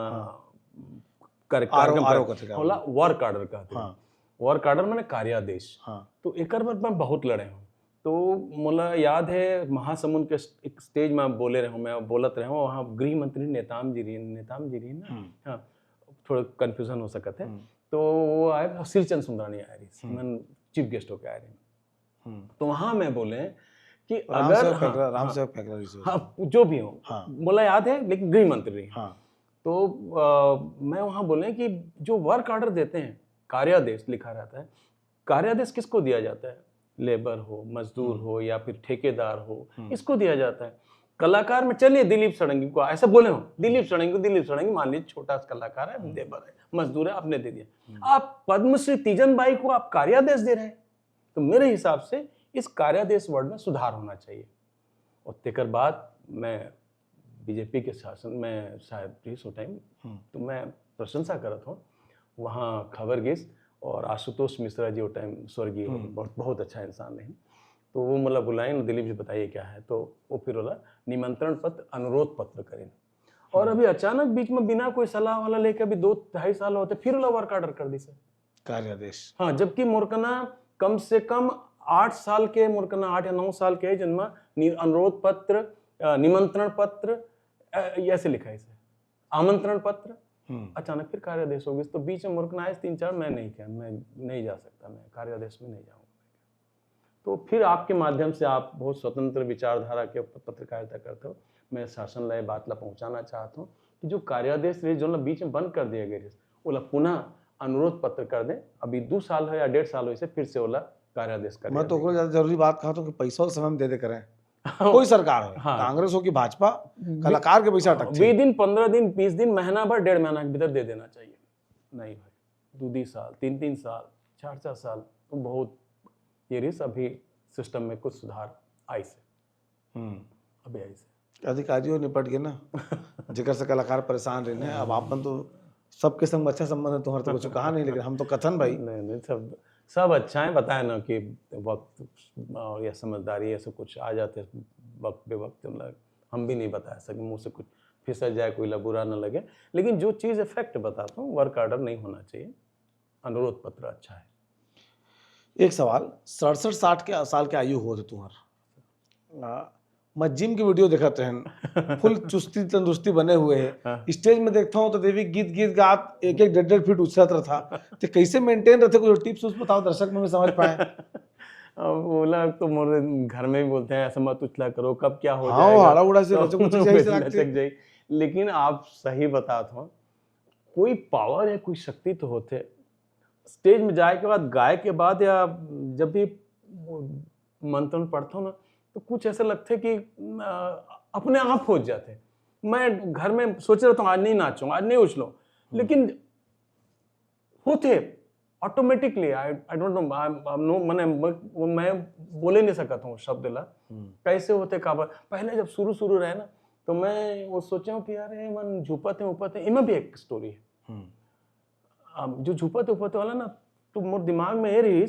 होला वर्क ऑर्डर कहते हैं, वर्क ऑर्डर मैंने कार्यादेश, तो एकर पर मैं बहुत लड़े हूँ। तो मुला याद है महासमुंद के एक स्टेज में बोले रहे हूँ, मैं बोलत रहे हूँ, वहाँ गृह मंत्री नेताम जी रही ना, हाँ थोड़ा कन्फ्यूजन हो सकता है, तो वो आए, सिरचंद सुंदरानी आ रही, मैं चीफ गेस्ट होकर आ रही, तो वहाँ मैं बोले कि अगर हाँ जो भी हो, बोला याद है, लेकिन गृह मंत्री रही, तो मैं वहाँ बोले कि जो वर्क ऑर्डर देते हैं, कार्यादेश लिखा रहता है, कार्यादेश किसको दिया जाता है? लेबर हो, मजदूर हो या फिर ठेकेदार हो, इसको दिया जाता है। कलाकार में चलिए दिलीप षडंगी को ऐसा बोले हो, दिलीप षडंगी मान लीजिए छोटा सा कलाकार है, लेबर है, मजदूर है, आपने दे दिया। आप पद्मश्री तीजन बाई को आप कार्यादेश दे रहे हैं, तो मेरे हिसाब से इस कार्यादेश वर्ड में सुधार होना चाहिए। और तेकर बाद मैं बीजेपी के शासन में शायद इस टाइम तो मैं प्रशंसा करता हूँ, वहाँ खबरगीस और आशुतोष मिश्रा जी वो टाइम स्वर्गीय बहुत अच्छा इंसान है, तो वो मतलब बुलाए ना, दिलीप जी बताइए क्या है, तो वो फिर बोला निमंत्रण पत्र अनुरोध पत्र करें। और अभी अचानक बीच में बिना कोई सलाह वाला लेके अभी 2-2.5 साल होते फिर वाला वर्क ऑर्डर कर दी सर, कार्यादेश। हाँ, जबकि मुरकना कम से कम 8 साल के, मुरकना 8 या 9 साल के जिनमें अनुरोध पत्र, निमंत्रण पत्र ऐसे लिखा है, आमंत्रण पत्र, अचानक फिर कार्यादेश हो गया। तो बीच में मुर्कना आए 3-4, मैं नहीं जा सकता, मैं कार्यादेश में नहीं जाऊंगा। तो फिर आपके माध्यम से, आप बहुत स्वतंत्र विचारधारा के पत्रकारिता करते हो, मैं शासन लाए बात ला पहुंचाना चाहता हूँ कि जो कार्यादेश रही जो बीच में बंद कर दिया गया, वो पुनः अनुरोध पत्र कर दें। अभी 2 साल है या 1.5 साल हो, फिर से ओला कार्यादेश कर। मैं तो ज्यादा जरूरी बात कहा कि पैसा और समय दे करें, कोई सरकार हो, कांग्रेस हो कि भाजपा, कलाकार के पैसा अटक 20 दिन 15 दिन 20 दिन, महीना भर, 1.5 महीना के भीतर दे देना चाहिए। नहीं भाई, 2 साल 3 साल 4 साल तो बहुत ये रिस। अभी सिस्टम में कुछ सुधार आई से, अभी आई से अधिकारियों निपट गए ना जिक्र से कलाकार परेशान रहने। अब आपन तो सबके संग अच्छा संबंध है, तुम्हारे तो कुछ कहा नहीं, लेकिन हम तो कथन भाई नहीं सब अच्छा है। बताए ना कि वक्त या समझदारी ऐसे कुछ आ जाते वक्त बे वक्त, हम भी नहीं बता सके, मुँह से कुछ फिसल जाए, कोई बुरा ना लगे। लेकिन जो चीज़ फैक्ट बताता हूँ, वर्क ऑर्डर नहीं होना चाहिए, अनुरोध पत्र अच्छा है। एक सवाल, 67-60 साल के आयु हो तुम्हारा, मैं जिम की वीडियो देखते हैं, फुल चुस्ती तंदुरुस्ती बने हुए है, स्टेज में देखता हूँ तो देवी गीत गात 1-1 1.5 फीट उछलत रहा, तो कैसे मेंटेन रहते, कुछ टिप्स उस बताओ दर्शक में समझ पाए। बोला तो मोरे घर में भी बोलते हैं ऐसा मत उछला करो, कब क्या हो जाएगा, हाड़ा उड़ा से लचक जाए। लेकिन आप सही बताते हो, कोई पावर है, कोई शक्ति तो होते। स्टेज में जाए के बाद, गाय के बाद, या जब भी मंत्र पढ़ता हूँ ना, तो कुछ ऐसा लगता है कि अपने आप हो जाते। मैं घर में सोच रहा था आज नहीं नाचूंगा, आज नहीं उछलो, लेकिन होते automatically I don't know no मैं बोले नहीं सकता हूँ शब्द ला कैसे होते काबर पहले जब शुरू रहे ना तो मैं वो सोचा हूँ कि यार ये मन झुपते उपते इनमें भी एक स्टोरी है। अब जो झुपते उपते वाला ना तो मोर दिमाग में ये रही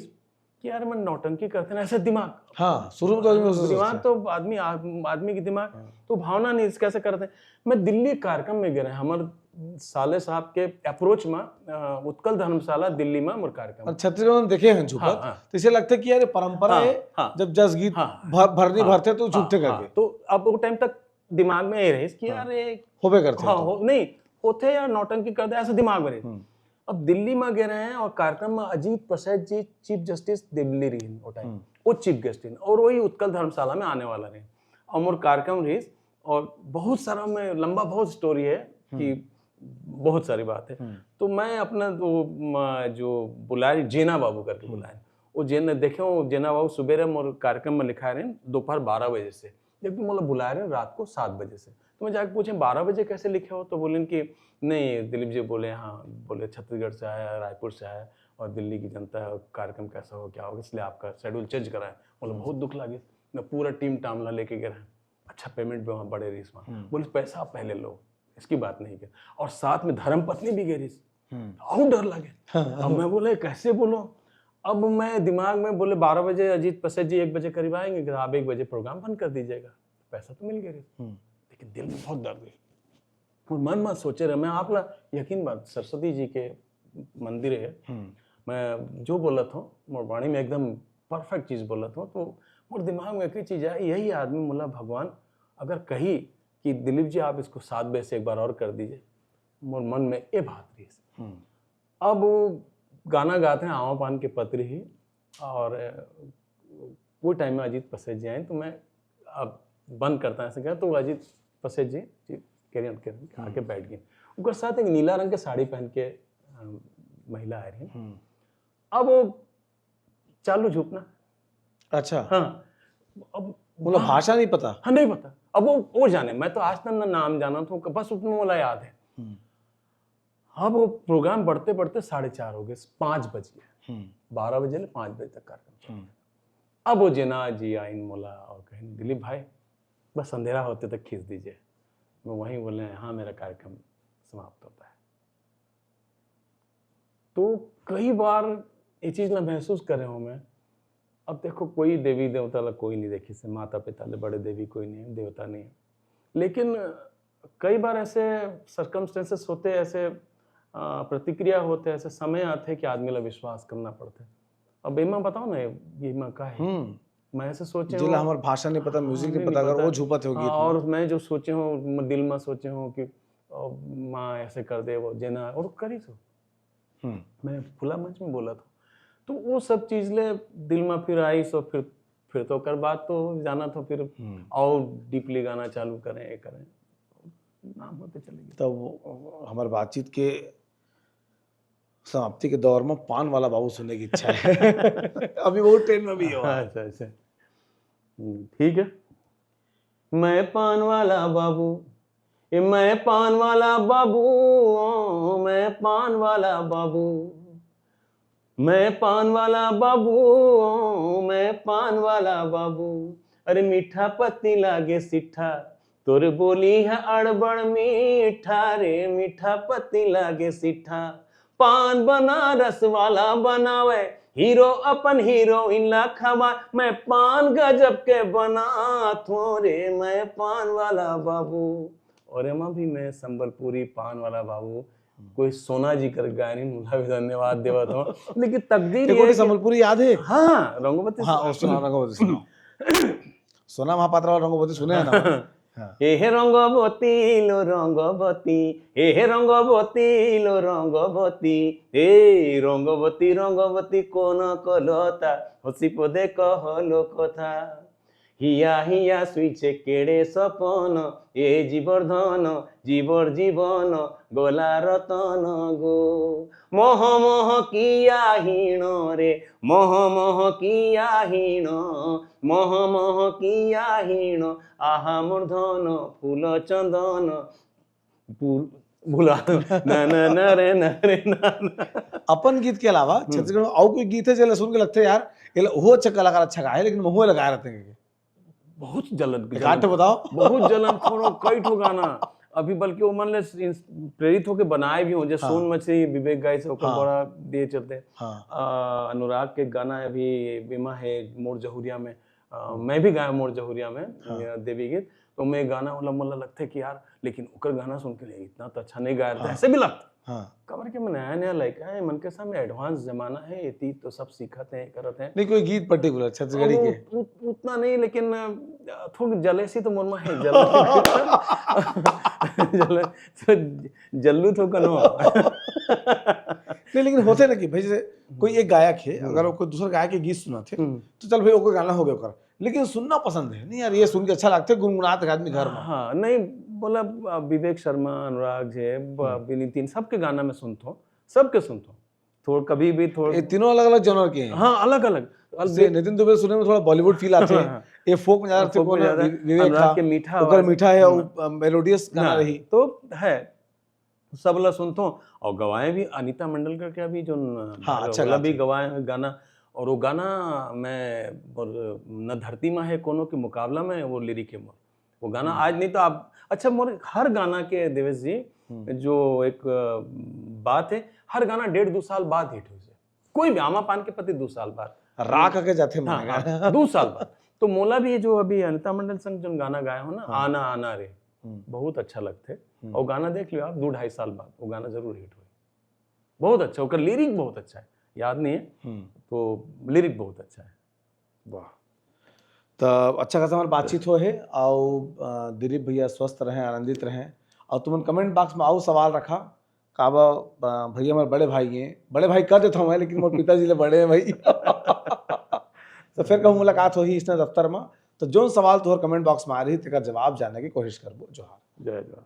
कि यार मन नौटंकी करते ना ऐसे दिमाग हाँ शुरू में तो आदमी उसे दिमाग सोचता तो आदमी की दिमाग तो भावना नहीं कैसे करते हैं। मैं दिल्ली कार्यक्रम में गए हमारे साले साहब के अप्रोच में उत्कल धर्मशाला दिल्ली में मोर कार्यक्रम है। और छत्तीसगढ़ में देखे हैं झुपत तो इसे लगता है कि यार ये परंपरा है जब जस गीत भरनी भरते तो झुकते करके तो अब वो टाइम तक दिमाग में ये रहे कि यार ये होबे करते नहीं होते यार नौटंकी करते ऐसे दिमाग में रहे। अब दिल्ली में गए रहे हैं और कार्यक्रम में अजीत प्रसाद जी चीफ जस्टिस दिल्ली रही वो टाइम वो चीफ गेस्ट और वही उत्कल धर्मशाला में आने वाला रहे और मोर कार्यक्रम रही और बहुत सारा में लंबा बहुत स्टोरी है कि बहुत सारी बात है। तो मैं अपना जो बुलाए जेना बाबू करके बुलाए वो देखे जेना बाबू सुबह मोर कार्यक्रम में लिखा रहे दोपहर 12 बजे से जबकि मतलब बुलाए रहे रात को 7 बजे से। तो मैं जाके पूछे 12 बजे कैसे लिखे हो तो बोले कि नहीं दिलीप जी बोले हाँ बोले छत्तीसगढ़ से आया रायपुर से आया और दिल्ली की जनता है कार्यक्रम कैसा हो क्या हो इसलिए आपका शेड्यूल चेंज करा है। बोले बहुत दुख लगे मैं पूरा टीम टामला लेके गया अच्छा पेमेंट भी वहाँ बड़े रही बोले पैसा आप पहले लो इसकी बात नहीं किया और साथ में धर्मपत्नी भी गई रही और डर लगे। अब मैं बोले कैसे बोलो अब मैं दिमाग में बोले 12 बजे अजीत प्रसाद जी 1 बजे करीब आएंगे आप 1 बजे प्रोग्राम बंद कर दीजिएगा पैसा तो मिल गया लेकिन दिल में बहुत दर्द हुई मन मत सोचे रहे मैं आप ला यकीन बात सरस्वती जी के मंदिर है मैं जो बोला था मोर वाणी में एकदम परफेक्ट चीज बोला था तो मोर दिमाग में एक चीज है यही आदमी मुला भगवान अगर कही कि दिलीप जी आप इसको 7 बजे से एक बार और कर दीजिए मोर मन में ये बात रही। अब गाना गाते हैं आवा पान के पत्र ही और वो टाइम में अजीत प्रसाद जी आए तो मैं अब बंद करता ऐसे क्या तो अजीत प्रसाद जी कैरी ऑन आके बैठ गए उसके साथ एक नीला रंग के साड़ी पहन के महिला आ रही है। अब वो चालू झुकना अच्छा हाँ अब मतलब भाषा नहीं पता हाँ नहीं पता अब वो जाने मैं तो आज तक ना नाम जाना था बस उतना वाला याद है। अब वो प्रोग्राम बढ़ते बढ़ते 4:30 हो गए 5 बज गए 12 बजे ले 5 बजे तक कार्यक्रम अब वो जेना जी आइन मोला और कहें दिलीप भाई बस अंधेरा होते तक खींच दीजिए मैं वहीं बोले हाँ मेरा कार्यक्रम समाप्त होता है। तो कई बार ये चीज ना महसूस कर रहा हूँ मैं। अब देखो कोई देवी देवता ला कोई नहीं देखी से माता पिता ले बड़े देवी कोई नहीं है देवता नहीं है लेकिन कई बार ऐसे सर्कमस्टेंसेस होते ऐसे प्रतिक्रिया होते ऐसे समय आते कि आदमी ला विश्वास करना पड़ता है। अब एमा बताओ ना ये माँ का है मैं ऐसे सोचे जिला हमार भाषा नहीं पता म्यूजिक नहीं पता अगर वो झुपत होगी और मैं जो सोचे हूँ दिल में सोचे हूँ कि माँ ऐसे कर दे वो जेना और करी तो मैं खुला मंच में बोला था तो वो सब चीज ले दिल में फिर आई सो फिर तो कर बात तो जाना था फिर और डीपली गाना चालू करें ये करें नाम होते चलेगी। तब हमारे बातचीत के समाप्ति के दौर में पान वाला बाबू सुनने की इच्छा है अभी वो ट्रेन में भी हो। अच्छा अच्छा ठीक है। मैं पान वाला बाबू मैं पान वाला बाबू मैं पान वाला बाबू मैं पान वाला बाबू मैं पान वाला बाबू अरे मीठा पत्ती लागे सिठा तोर बोली है अड़बड़ मीठा रे मीठा पत्ती लागे सिठा पान बना रस वाला बनावे हीरो अपन हीरोइन ला खवा मैं पान गजब के बना थोरे मैं पान वाला बाबू और एमा भी मैं संबलपुरी पान वाला बाबू कोई सोना जी कर गायनी मुला भी धन्यवाद देवा था लेकिन तकदीर ये संबलपुरी याद है हाँ रंगोवती हाँ सुना रंगोवती सुना सोना महापात्र वाला रंगोवती सुने हैं ना एहे रंगवती लो रंगवती एहे रंगवती लो रंगवती ए रंगवती रंगवती कोन कलता हसी पदे कहलो कथा हिया हिया सुइछे केड़े सपन ए जीवर धन जीवर जीवन गोला रतन गो मोह मोह किया हीण रे मोह मोह किया हीण मोह मोह किया हीण आहा मोर धन फूल चंदन भुला दो ना ना ना रे ना रे ना। अपन गीत के अलावा छत्तीसगढ़ में और कोई गीत है जो सुन के लगते हैं यार ये वो अच्छा कलाकार अच्छा गाए लेकिन महुए लगाए रहते हैं? बहुत जलन एक आठ बताओ। बहुत जलन थोड़ा कई ठो गाना अभी, बल्कि वो मन ले प्रेरित होके बनाए भी हो, जैसे सोन मछली विवेक गाय से ओकर बड़ा दिए चलते हैं। हाँ अनुराग के गाना अभी बीमा है मोर जहुरिया में, मैं भी गाया मोर जहुरिया में देवी गीत, तो मैं गाना वाला मतलब लगता है कि यार, लेकिन ओकर गाना सुन के इतना तो अच्छा नहीं गाया था, ऐसे भी लगता। हाँ कबर के नया नया लड़का है, मन के सामने एडवांस जमाना है, ये तीत तो सब सीखते हैं करते हैं। नहीं कोई गीत पर्टिकुलर छत्तीसगढ़ी के उतना नहीं, लेकिन थोड़ी जलेसी तो मन में है, जल्लू तो कनो। नहीं लेकिन होते ना कि भाई जैसे कोई एक गायक है, अगर वो कोई दूसरा गायक के गीत सुना थे तो चल भाई ओकर गाना हो गया ओकर, लेकिन सुनना पसंद है नहीं यार, ये सुन के अच्छा लगता है गुनगुनात आदमी घर में। हाँ नहीं बोला, विवेक शर्मा, अनुराग जी, नितिन, सबके गाना में सुनता हूँ, सबके सुनता हूँ, थोड़ा कभी भी थोड़ा। ये तीनों अलग अलग जॉनर के हैं। हाँ अलग अलग। नितिन दुबे सुनने में थोड़ा बॉलीवुड फील आते हैं, ये फोक में ज्यादा विवेक था, के मीठा ओकर मीठा है, मेलोडियस गाना रही तो है, सब ला सुनता हूँ। और गवाए भी अनीता मंडलकर के अभी जो अच्छा भी गवाए गाना, और वो गाना मैं न धरती में है कोनो के मुकाबला में वो लिरिक है मोर, वो गाना आज नहीं तो आप अच्छा मोर हर गाना के देवेश जी जो एक बात है, हर गाना 1.5-2 साल बाद हिट हो जाए, कोई भी आमा पान के पति 2 साल बाद राख के जाते हैं। हाँ, 2 साल बाद। तो मोला भी जो अभी अनीता मंडल संग जो गाना गाया हो ना, आना आना रे, बहुत अच्छा लगते, और गाना देख लियो आप 2-2.5 साल बाद वो गाना जरूर हिट हुई, बहुत अच्छा, ओकर लिरिक बहुत अच्छा है, याद नहीं है तो लिरिक बहुत अच्छा है। वाह, तो अच्छा खासा हमारी बातचीत हो है, और दिलीप भैया स्वस्थ रहें, आनंदित रहें, और तुमने कमेंट बॉक्स में आओ सवाल रखा काबा भैया हमारे बड़े भाई हैं, बड़े भाई कर देता हूँ मैं, लेकिन मोर पिताजी ले बड़े हैं भाई। तो फिर कहूँ मुलाकात हो ही इसने दफ्तर में, तो जो सवाल तुहर कमेंट बॉक्स में आ रही तेकर जवाब जानने की कोशिश करबो। जोहार। जय जवाहर।